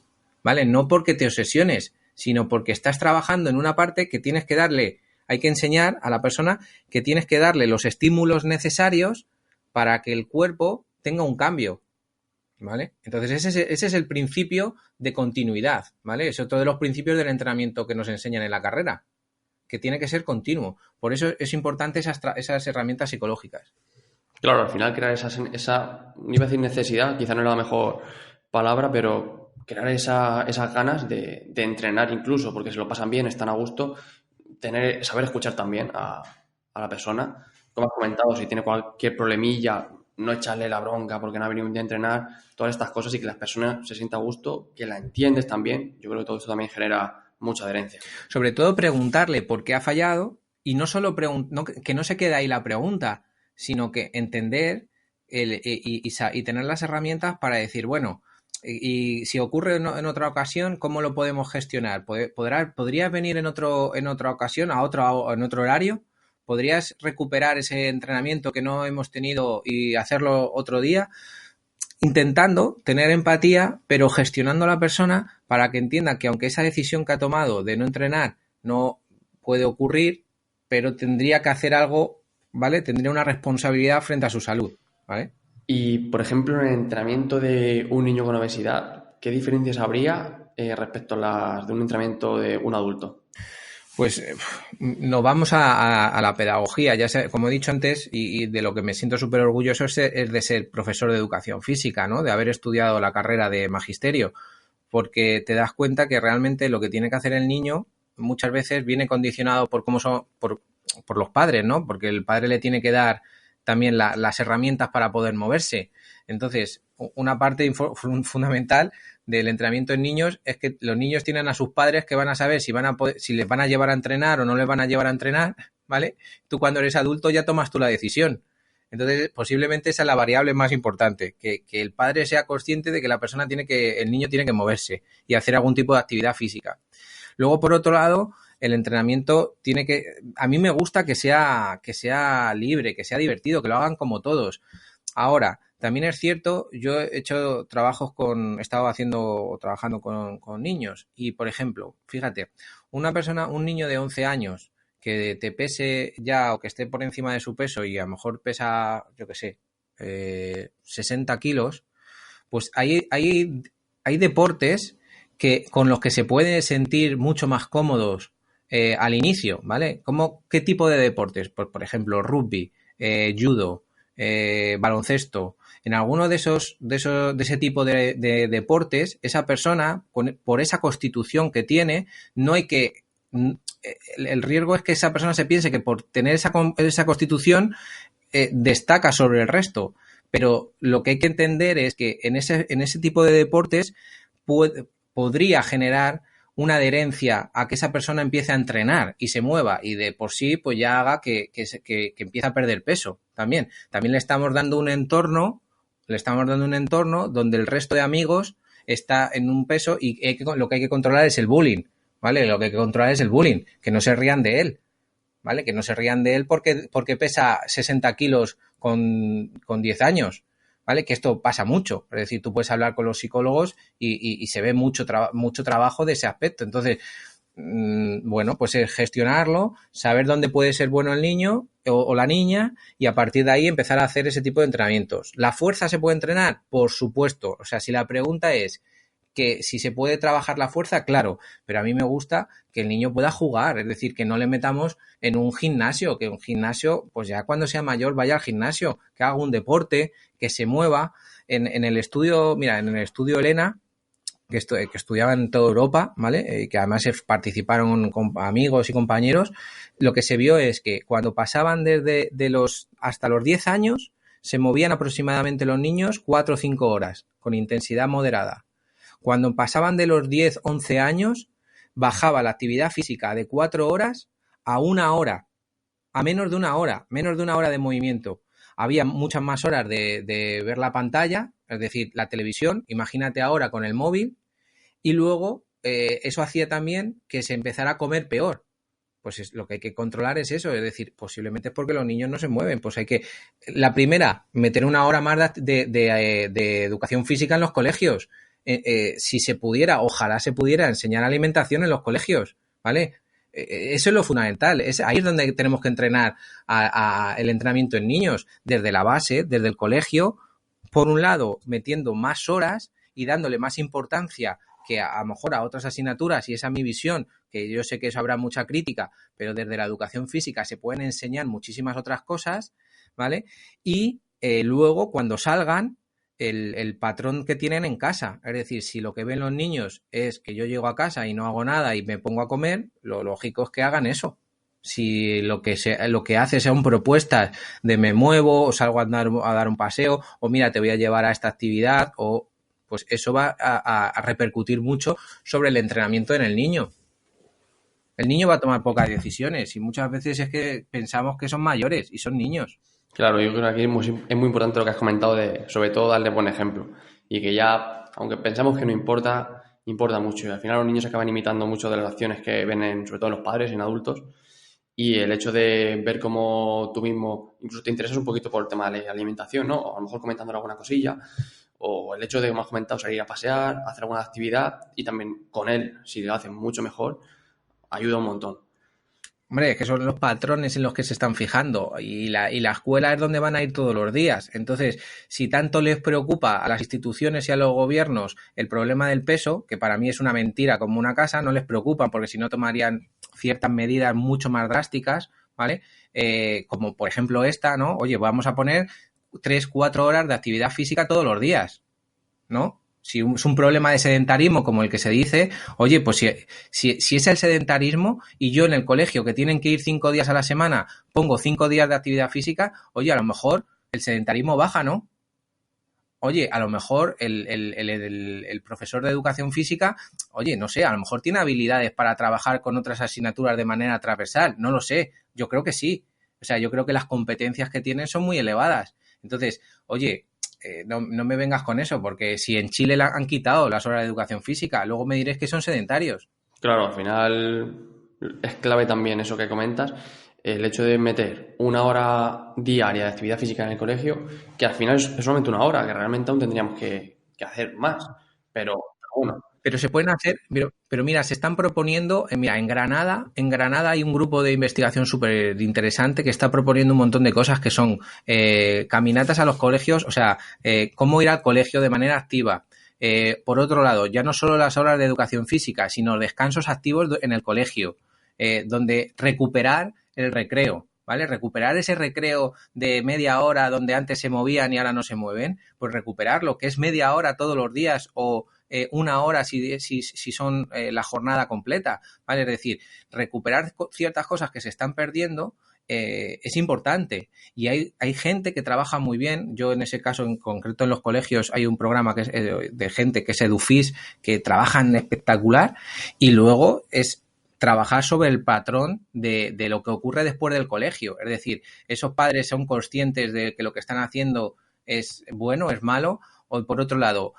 ¿vale? No porque te obsesiones, sino porque estás trabajando en una parte que tienes que darle, hay que enseñar a la persona que tienes que darle los estímulos necesarios para que el cuerpo tenga un cambio, ¿vale? Entonces ese es el principio de continuidad, ¿vale? Es otro de los principios del entrenamiento que nos enseñan en la carrera, que tiene que ser continuo. Por eso es importante esas herramientas psicológicas. Claro, al final crear esa, no iba a decir necesidad, quizá no era la mejor palabra, pero crear esas ganas de entrenar incluso, porque se lo pasan bien, están a gusto, saber escuchar también a la persona. Como has comentado, si tiene cualquier problemilla, no echarle la bronca porque no ha venido un día a entrenar, todas estas cosas, y que las personas se sientan a gusto, que la entiendes también. Yo creo que todo esto también genera mucha adherencia. Sobre todo preguntarle por qué ha fallado y no solo que no se quede ahí la pregunta, sino que entender y tener las herramientas para decir, bueno, y si ocurre en otra ocasión, ¿cómo lo podemos gestionar? ¿Podrías venir en otra ocasión, en otro horario? ¿Podrías recuperar ese entrenamiento que no hemos tenido y hacerlo otro día? Intentando tener empatía, pero gestionando a la persona para que entienda que aunque esa decisión que ha tomado de no entrenar no puede ocurrir, pero tendría que hacer algo, ¿vale? Tendría una responsabilidad frente a su salud, ¿vale? Y, por ejemplo, en el entrenamiento de un niño con obesidad, ¿qué diferencias habría respecto a las de un entrenamiento de un adulto? Pues nos vamos a la pedagogía, ya sé, como he dicho antes, y de lo que me siento súper orgulloso es de ser profesor de educación física, ¿no? De haber estudiado la carrera de magisterio, porque te das cuenta que realmente lo que tiene que hacer el niño muchas veces viene condicionado por cómo son, por los padres, ¿no? Porque el padre le tiene que dar también las herramientas para poder moverse. Entonces, una parte fundamental del entrenamiento en niños es que los niños tienen a sus padres que van a saber si les van a llevar a entrenar o no les van a llevar a entrenar, ¿vale? Tú cuando eres adulto ya tomas tú la decisión. Entonces, posiblemente esa es la variable más importante, que el padre sea consciente de que el niño tiene que moverse y hacer algún tipo de actividad física. Luego, por otro lado, el entrenamiento a mí me gusta que sea libre, que sea divertido, que lo hagan como todos. Ahora, también es cierto, yo he hecho he estado trabajando con niños y, por ejemplo, fíjate, un niño de 11 años que te pese ya o que esté por encima de su peso y a lo mejor pesa, yo qué sé, 60 kilos, pues hay deportes con los que se puede sentir mucho más cómodos al inicio, ¿vale? ¿Qué tipo de deportes? Pues, por ejemplo, rugby, judo, baloncesto. En alguno de ese tipo de deportes, esa persona, por esa constitución que tiene, no hay que... El riesgo es que esa persona se piense que por tener esa constitución destaca sobre el resto. Pero lo que hay que entender es que en ese tipo de deportes podría generar una adherencia a que esa persona empiece a entrenar y se mueva y de por sí pues ya haga que empiece a perder peso también. También le estamos dando un entorno donde el resto de amigos está en un peso y lo que hay que controlar es el bullying, ¿vale? Lo que hay que controlar es el bullying, que no se rían de él, ¿vale? Que no se rían de él porque pesa 60 kilos con 10 años. ¿Vale? Que esto pasa mucho, es decir, tú puedes hablar con los psicólogos y se ve mucho trabajo de ese aspecto. Entonces, bueno, pues es gestionarlo, saber dónde puede ser bueno el niño o la niña y a partir de ahí empezar a hacer ese tipo de entrenamientos. ¿La fuerza se puede entrenar? Por supuesto. O sea, si la pregunta es que si se puede trabajar la fuerza, claro, pero a mí me gusta que el niño pueda jugar, es decir, que no le metamos en un gimnasio, que un gimnasio, pues ya cuando sea mayor vaya al gimnasio, que haga un deporte, que se mueva. En el estudio Elena, que estudiaba en toda Europa, ¿vale? Que además participaron con amigos y compañeros, lo que se vio es que cuando pasaban hasta los 10 años, se movían aproximadamente los niños 4 o 5 horas, con intensidad moderada. Cuando pasaban de los 10, 11 años, bajaba la actividad física de 4 horas a 1 hora, a menos de 1 hora, menos de 1 hora de movimiento. Había muchas más horas de ver la pantalla, es decir, la televisión, imagínate ahora con el móvil, y luego eso hacía también que se empezara a comer peor. Pues lo que hay que controlar es eso, es decir, posiblemente es porque los niños no se mueven, pues la primera, meter 1 hora más de educación física en los colegios, si se pudiera, ojalá se pudiera enseñar alimentación en los colegios, ¿vale? Eso es lo fundamental. Ahí es donde tenemos que entrenar el entrenamiento en niños, desde la base, desde el colegio, por un lado, metiendo más horas y dándole más importancia que a lo mejor a otras asignaturas, y esa es mi visión, que yo sé que eso habrá mucha crítica, pero desde la educación física se pueden enseñar muchísimas otras cosas, ¿vale? Y luego, cuando salgan, el patrón que tienen en casa. Es decir, si lo que ven los niños es que yo llego a casa y no hago nada y me pongo a comer, lo lógico es que hagan eso. Si lo que hace son propuestas de me muevo, o salgo a dar un paseo, o mira, te voy a llevar a esta actividad, o pues eso va a repercutir mucho sobre el entrenamiento en el niño. El niño va a tomar pocas decisiones y muchas veces es que pensamos que son mayores y son niños. Claro, yo creo que aquí es muy importante lo que has comentado de, sobre todo, darle buen ejemplo. Y que ya, aunque pensamos que no importa, importa mucho. Y al final los niños acaban imitando mucho de las acciones que ven, sobre todo en los padres y en adultos. Y el hecho de ver cómo tú mismo incluso te interesas un poquito por el tema de la alimentación, ¿no? O a lo mejor comentándole alguna cosilla. O el hecho de, como has comentado, salir a pasear, hacer alguna actividad y también con él, si lo hacen mucho mejor, ayuda un montón. Hombre, es que son los patrones en los que se están fijando y la escuela es donde van a ir todos los días. Entonces, si tanto les preocupa a las instituciones y a los gobiernos el problema del peso, que para mí es una mentira como una casa, no les preocupa porque si no tomarían ciertas medidas mucho más drásticas, ¿vale? Como por ejemplo esta, ¿no? Oye, vamos a poner 3-4 horas de actividad física todos los días, ¿no? Si es un problema de sedentarismo como el que se dice, oye, pues si es el sedentarismo y yo en el colegio que tienen que ir 5 días a la semana pongo 5 días de actividad física, oye, a lo mejor el sedentarismo baja, ¿no? Oye, a lo mejor el profesor de educación física, oye, no sé, a lo mejor tiene habilidades para trabajar con otras asignaturas de manera transversal, no lo sé, yo creo que sí. O sea, yo creo que las competencias que tienen son muy elevadas. Entonces, oye, no me vengas con eso, porque si en Chile le han quitado las horas de educación física, luego me diréis que son sedentarios. Claro, al final es clave también eso que comentas, el hecho de meter 1 hora diaria de actividad física en el colegio, que al final es solamente 1 hora, que realmente aún tendríamos que hacer más, pero bueno. Pero se pueden hacer, pero mira, se están proponiendo, mira, en Granada hay un grupo de investigación súper interesante que está proponiendo un montón de cosas que son caminatas a los colegios, o sea, cómo ir al colegio de manera activa. Por otro lado, ya no solo las horas de educación física, sino descansos activos en el colegio, donde recuperar el recreo, ¿vale? Recuperar ese recreo de media hora donde antes se movían y ahora no se mueven, pues recuperarlo, que es media hora todos los días o 1 hora si son la jornada completa, ¿vale? Es decir, recuperar ciertas cosas que se están perdiendo es importante y hay gente que trabaja muy bien. Yo en ese caso en concreto en los colegios hay un programa que es de gente que es EduFis, que trabajan espectacular y luego es trabajar sobre el patrón de lo que ocurre después del colegio. Es decir, esos padres son conscientes de que lo que están haciendo es bueno, es malo, o por otro lado,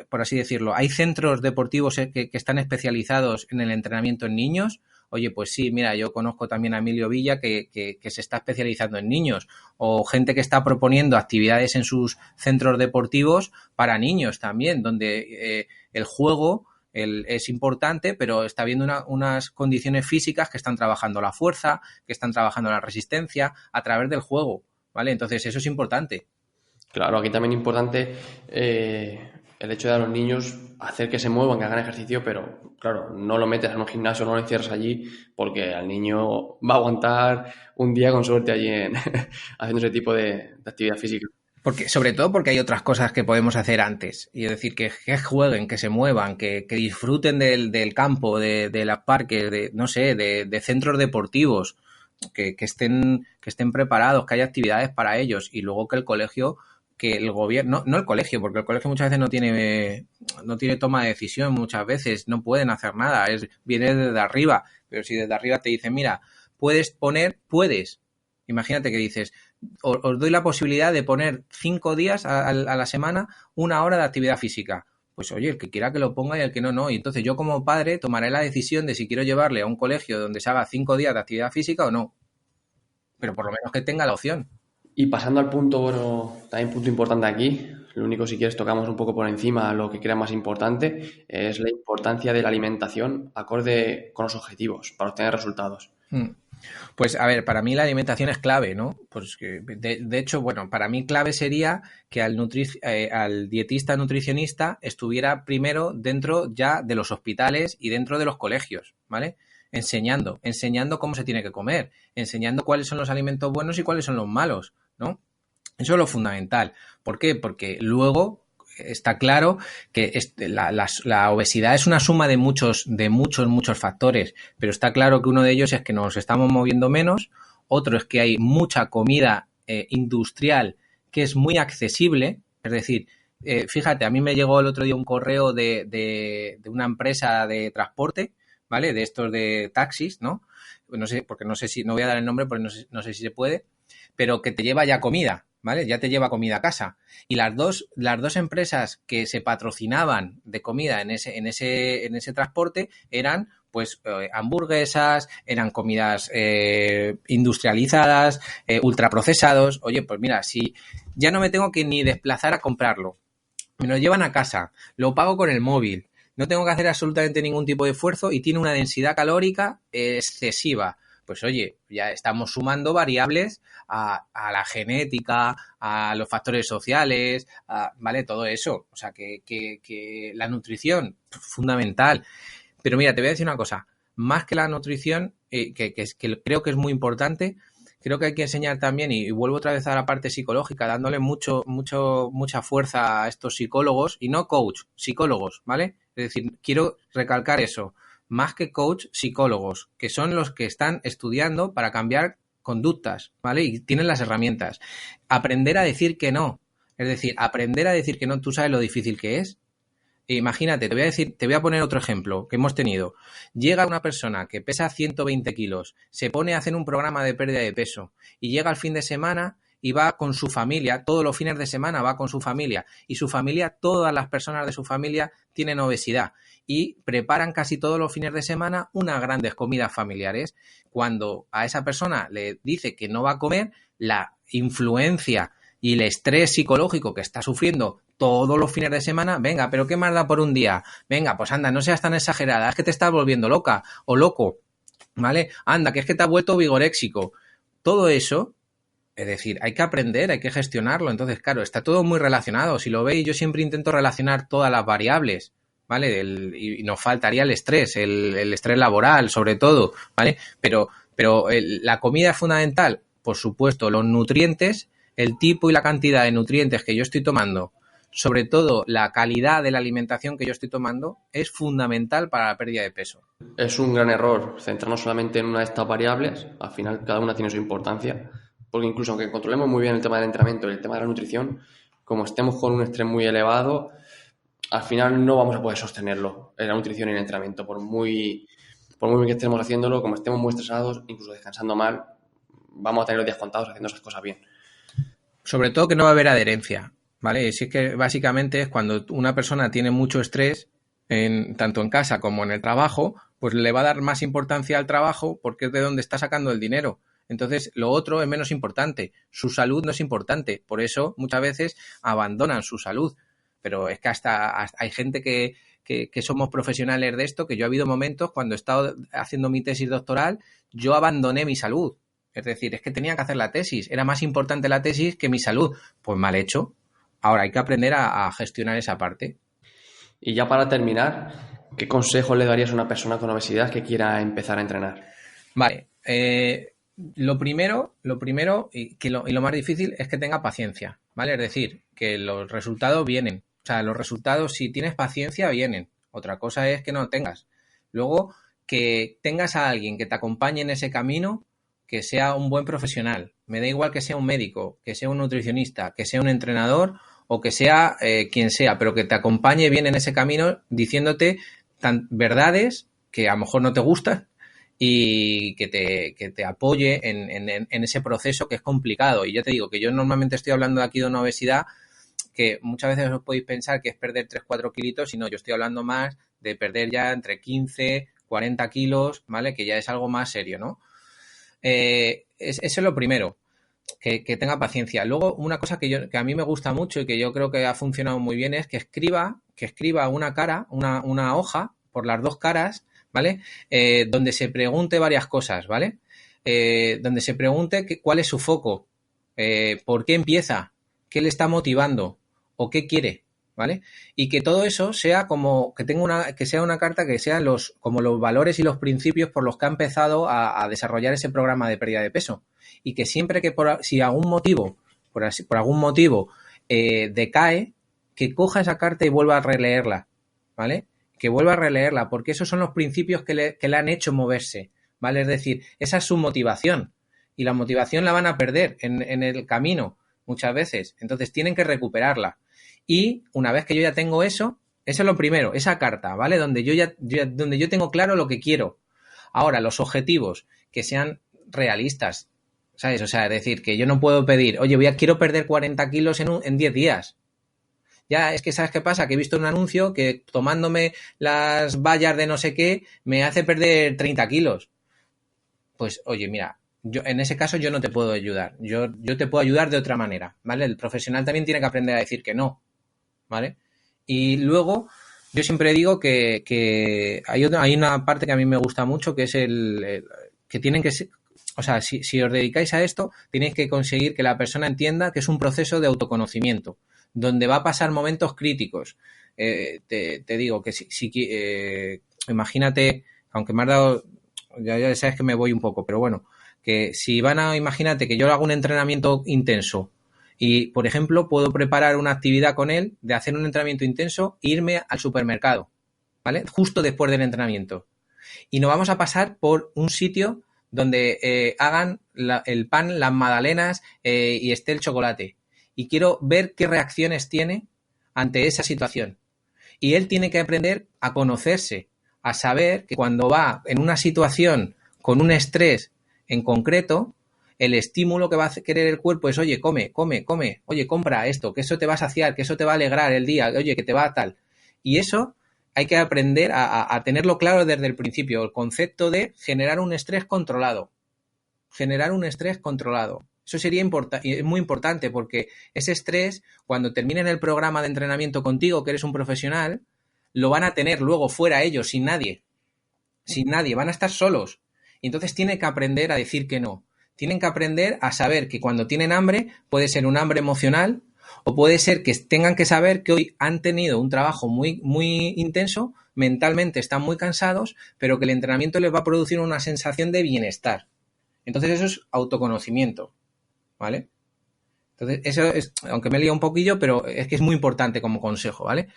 por así decirlo, hay centros deportivos que están especializados en el entrenamiento en niños. Oye, pues sí, mira, yo conozco también a Emilio Villa que se está especializando en niños, o gente que está proponiendo actividades en sus centros deportivos para niños también, donde el juego es importante, pero está habiendo unas condiciones físicas que están trabajando la fuerza, que están trabajando la resistencia a través del juego, ¿vale? Entonces eso es importante. Claro, aquí también es importante el hecho de a los niños hacer que se muevan, que hagan ejercicio, pero claro, no lo metes en un gimnasio, no lo encierras allí, porque al niño va a aguantar un día con suerte allí haciendo ese tipo de actividad física. Sobre todo porque hay otras cosas que podemos hacer antes. Y es decir, que jueguen, que se muevan, que disfruten del campo, de los parques, de centros deportivos, que estén preparados, que haya actividades para ellos. Y luego que el colegio, que el gobierno, no el colegio, porque el colegio muchas veces no tiene toma de decisión, muchas veces no pueden hacer nada, viene desde arriba. Pero si desde arriba te dicen, mira, puedes. Imagínate que dices, os doy la posibilidad de poner 5 días a la semana 1 hora de actividad física. Pues oye, el que quiera que lo ponga y el que no, no. Y entonces yo como padre tomaré la decisión de si quiero llevarle a un colegio donde se haga 5 días de actividad física o no. Pero por lo menos que tenga la opción. Y pasando al punto, bueno, también punto importante aquí, lo único si quieres tocamos un poco por encima lo que crea más importante, es la importancia de la alimentación acorde con los objetivos para obtener resultados. Pues a ver, para mí la alimentación es clave, ¿no? Pues que, de hecho, bueno, para mí clave sería que al dietista nutricionista estuviera primero dentro ya de los hospitales y dentro de los colegios, ¿vale? Enseñando cómo se tiene que comer, enseñando cuáles son los alimentos buenos y cuáles son los malos, ¿no? Eso es lo fundamental. ¿Por qué? Porque luego está claro que la obesidad es una suma de muchos factores, pero está claro que uno de ellos es que nos estamos moviendo menos, otro es que hay mucha comida industrial que es muy accesible, es decir, fíjate, a mí me llegó el otro día un correo de una empresa de transporte, ¿vale? De estos de taxis, ¿no? No sé, porque no sé si, no voy a dar el nombre porque no sé si se puede, pero que te lleva ya comida, ¿vale? Ya te lleva comida a casa. Y las dos empresas que se patrocinaban de comida en ese transporte eran pues hamburguesas, eran comidas industrializadas, ultraprocesados. Oye, pues mira, si ya no me tengo que ni desplazar a comprarlo, me lo llevan a casa, lo pago con el móvil, no tengo que hacer absolutamente ningún tipo de esfuerzo y tiene una densidad calórica excesiva. Pues oye, ya estamos sumando variables a la genética, a los factores sociales, ¿vale? Todo eso. O sea, que la nutrición, fundamental. Pero mira, te voy a decir una cosa. Más que la nutrición, que creo que es muy importante, creo que hay que enseñar también, y vuelvo otra vez a la parte psicológica, dándole mucha fuerza a estos psicólogos, y no coach, psicólogos, ¿vale? Es decir, quiero recalcar eso. Más que coach, psicólogos, que son los que están estudiando para cambiar conductas, ¿vale? Y tienen las herramientas. Aprender a decir que no. Es decir, aprender a decir que no, ¿tú sabes lo difícil que es? Imagínate, te voy a poner otro ejemplo que hemos tenido. Llega una persona que pesa 120 kilos, se pone a hacer un programa de pérdida de peso y llega al fin de semana y va con su familia, todos los fines de semana va con su familia y su familia, todas las personas de su familia tienen obesidad y preparan casi todos los fines de semana unas grandes comidas familiares. Cuando a esa persona le dice que no va a comer, la influencia y el estrés psicológico que está sufriendo todos los fines de semana, venga, pero ¿qué más da por un día? Venga, pues anda, no seas tan exagerada, es que te estás volviendo loca o loco, ¿vale? Anda, que es que te has vuelto vigoréxico. Todo eso, es decir, hay que aprender, hay que gestionarlo. Entonces, claro, está todo muy relacionado. Si lo veis, yo siempre intento relacionar todas las variables, ¿vale? Y nos faltaría el estrés laboral, sobre todo, ¿vale? Pero la comida es fundamental, por supuesto, los nutrientes, el tipo y la cantidad de nutrientes que yo estoy tomando, sobre todo la calidad de la alimentación que yo estoy tomando, es fundamental para la pérdida de peso. Es un gran error centrarnos solamente en una de estas variables. Al final, cada una tiene su importancia. Porque incluso aunque controlemos muy bien el tema del entrenamiento y el tema de la nutrición, como estemos con un estrés muy elevado, al final no vamos a poder sostenerlo en la nutrición y en el entrenamiento. Por muy bien que estemos haciéndolo, como estemos muy estresados, incluso descansando mal, vamos a tener los días contados haciendo esas cosas bien. Sobre todo que no va a haber adherencia, ¿vale? Si es que básicamente es cuando una persona tiene mucho estrés, tanto en casa como en el trabajo, pues le va a dar más importancia al trabajo porque es de donde está sacando el dinero. Entonces, lo otro es menos importante. Su salud no es importante. Por eso, muchas veces abandonan su salud. Pero es que hasta hay gente que somos profesionales de esto, que yo ha habido momentos cuando he estado haciendo mi tesis doctoral, yo abandoné mi salud. Es decir, es que tenía que hacer la tesis. Era más importante la tesis que mi salud. Pues mal hecho. Ahora hay que aprender a gestionar esa parte. Y ya para terminar, ¿qué consejo le darías a una persona con obesidad que quiera empezar a entrenar? Vale. Lo primero y lo más difícil es que tenga paciencia, ¿vale? Es decir, que los resultados vienen. O sea, los resultados, si tienes paciencia, vienen. Otra cosa es que no tengas. Luego, que tengas a alguien que te acompañe en ese camino, que sea un buen profesional. Me da igual que sea un médico, que sea un nutricionista, que sea un entrenador o que sea quien sea, pero que te acompañe bien en ese camino diciéndote verdades que a lo mejor no te gustan y que te apoye en ese proceso que es complicado. Y ya te digo que yo normalmente estoy hablando aquí de una obesidad que muchas veces os podéis pensar que es perder 3-4 kilitos, y no, yo estoy hablando más de perder ya entre 15-40 kilos, ¿vale? Que ya es algo más serio, ¿no? Eso es lo primero. que tenga paciencia. Luego, una cosa que a mí me gusta mucho y que yo creo que ha funcionado muy bien es que escriba una hoja por las dos caras, ¿vale? Donde se pregunte varias cosas, ¿vale? Donde se pregunte cuál es su foco, por qué empieza, qué le está motivando o qué quiere, ¿vale? Y que todo eso sea como que sea una carta que sean como los valores y los principios por los que ha empezado a desarrollar ese programa de pérdida de peso. Y que siempre que si por algún motivo decae, que coja esa carta y vuelva a releerla, ¿vale? Que vuelva a releerla, porque esos son los principios que le han hecho moverse, ¿vale? Es decir, esa es su motivación y la motivación la van a perder en el camino muchas veces, entonces tienen que recuperarla. Y una vez que yo ya tengo eso es lo primero, esa carta, ¿vale? Donde donde yo tengo claro lo que quiero. Ahora, los objetivos que sean realistas, ¿sabes? O sea, es decir, que yo no puedo pedir, oye, quiero perder 40 kilos en 10 días. Ya, es que ¿sabes qué pasa? Que he visto un anuncio que tomándome las bayas de no sé qué me hace perder 30 kilos. Pues, oye, mira, en ese caso yo no te puedo ayudar. Yo te puedo ayudar de otra manera, ¿vale? El profesional también tiene que aprender a decir que no, ¿vale? Y luego, yo siempre digo que hay una parte que a mí me gusta mucho, que es que tienen que ser, o sea, si os dedicáis a esto, tenéis que conseguir que la persona entienda que es un proceso de autoconocimiento, donde va a pasar momentos críticos. Te digo que imagínate, aunque me has dado, ya sabes que me voy un poco, pero bueno, que si imagínate que yo hago un entrenamiento intenso y, por ejemplo, puedo preparar una actividad con él de hacer un entrenamiento intenso e irme al supermercado, ¿vale? Justo después del entrenamiento. Y nos vamos a pasar por un sitio donde hagan el pan, las magdalenas y esté el chocolate. Y quiero ver qué reacciones tiene ante esa situación. Y él tiene que aprender a conocerse, a saber que cuando va en una situación con un estrés en concreto, el estímulo que va a querer el cuerpo es, oye, come, oye, compra esto, que eso te va a saciar, que eso te va a alegrar el día, oye, que te va a tal. Y eso hay que aprender a tenerlo claro desde el principio, el concepto de generar un estrés controlado. Generar un estrés controlado. Eso sería muy importante porque ese estrés, cuando terminen el programa de entrenamiento contigo, que eres un profesional, lo van a tener luego fuera ellos, sin nadie. Sin nadie, van a estar solos. Y entonces tienen que aprender a decir que no. Tienen que aprender a saber que cuando tienen hambre, puede ser un hambre emocional o puede ser que tengan que saber que hoy han tenido un trabajo muy, muy intenso, mentalmente están muy cansados, pero que el entrenamiento les va a producir una sensación de bienestar. Entonces eso es autoconocimiento, ¿vale? Entonces eso es, aunque me he liado un poquillo, pero es que es muy importante como consejo, ¿vale?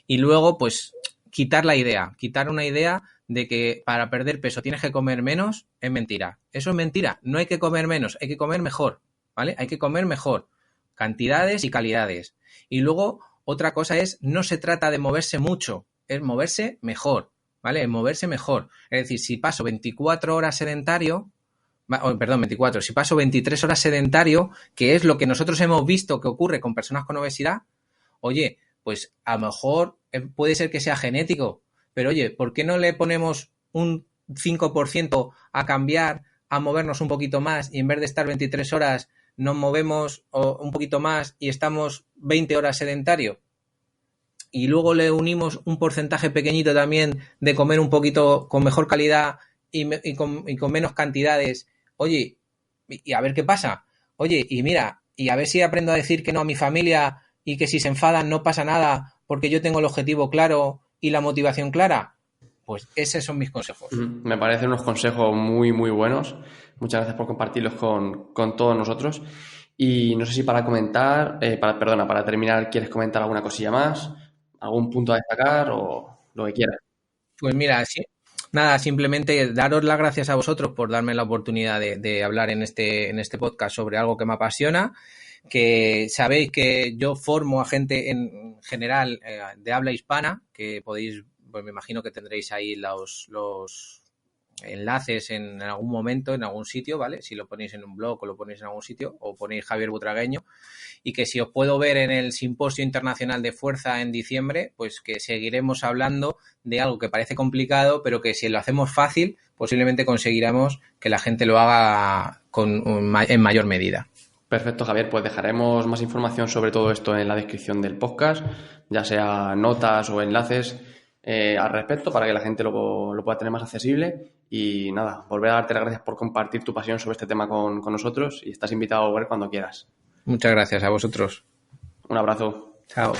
Y luego, pues, quitar una idea de que para perder peso tienes que comer menos, es mentira. Eso es mentira. No hay que comer menos, hay que comer mejor, ¿vale? Hay que comer mejor. Cantidades y calidades. Y luego, otra cosa es, no se trata de moverse mucho, es moverse mejor, ¿vale? Es moverse mejor. Es decir, si paso 24 horas sedentario, si paso 23 horas sedentario, que es lo que nosotros hemos visto que ocurre con personas con obesidad, oye, pues a lo mejor puede ser que sea genético, pero oye, ¿por qué no le ponemos un 5% a cambiar, a movernos un poquito más y en vez de estar 23 horas nos movemos un poquito más y estamos 20 horas sedentario? Y luego le unimos un porcentaje pequeñito también de comer un poquito con mejor calidad y con menos cantidades. Oye, y a ver qué pasa. Oye, y mira, y a ver si aprendo a decir que no a mi familia y que si se enfadan no pasa nada porque yo tengo el objetivo claro y la motivación clara. Pues esos son mis consejos. Me parecen unos consejos muy, muy buenos. Muchas gracias por compartirlos con todos nosotros. Y no sé si para comentar, para terminar, ¿quieres comentar alguna cosilla más? ¿Algún punto a destacar o lo que quieras? Pues mira, sí, nada, simplemente daros las gracias a vosotros por darme la oportunidad de hablar en este podcast sobre algo que me apasiona, que sabéis que yo formo a gente en general de habla hispana, que podéis, pues me imagino que tendréis ahí los enlaces en algún momento, en algún sitio, ¿vale? Si lo ponéis en un blog o lo ponéis en algún sitio, o ponéis Javier Butragueño, y que si os puedo ver en el Simposio Internacional de Fuerza en diciembre, pues que seguiremos hablando de algo que parece complicado, pero que si lo hacemos fácil, posiblemente conseguiremos que la gente lo haga en mayor medida. Perfecto, Javier, pues dejaremos más información sobre todo esto en la descripción del podcast, ya sea notas o enlaces al respecto para que la gente lo pueda tener más accesible. Y nada, volver a darte las gracias por compartir tu pasión sobre este tema con nosotros y estás invitado a volver cuando quieras. Muchas gracias a vosotros. Un abrazo. Chao.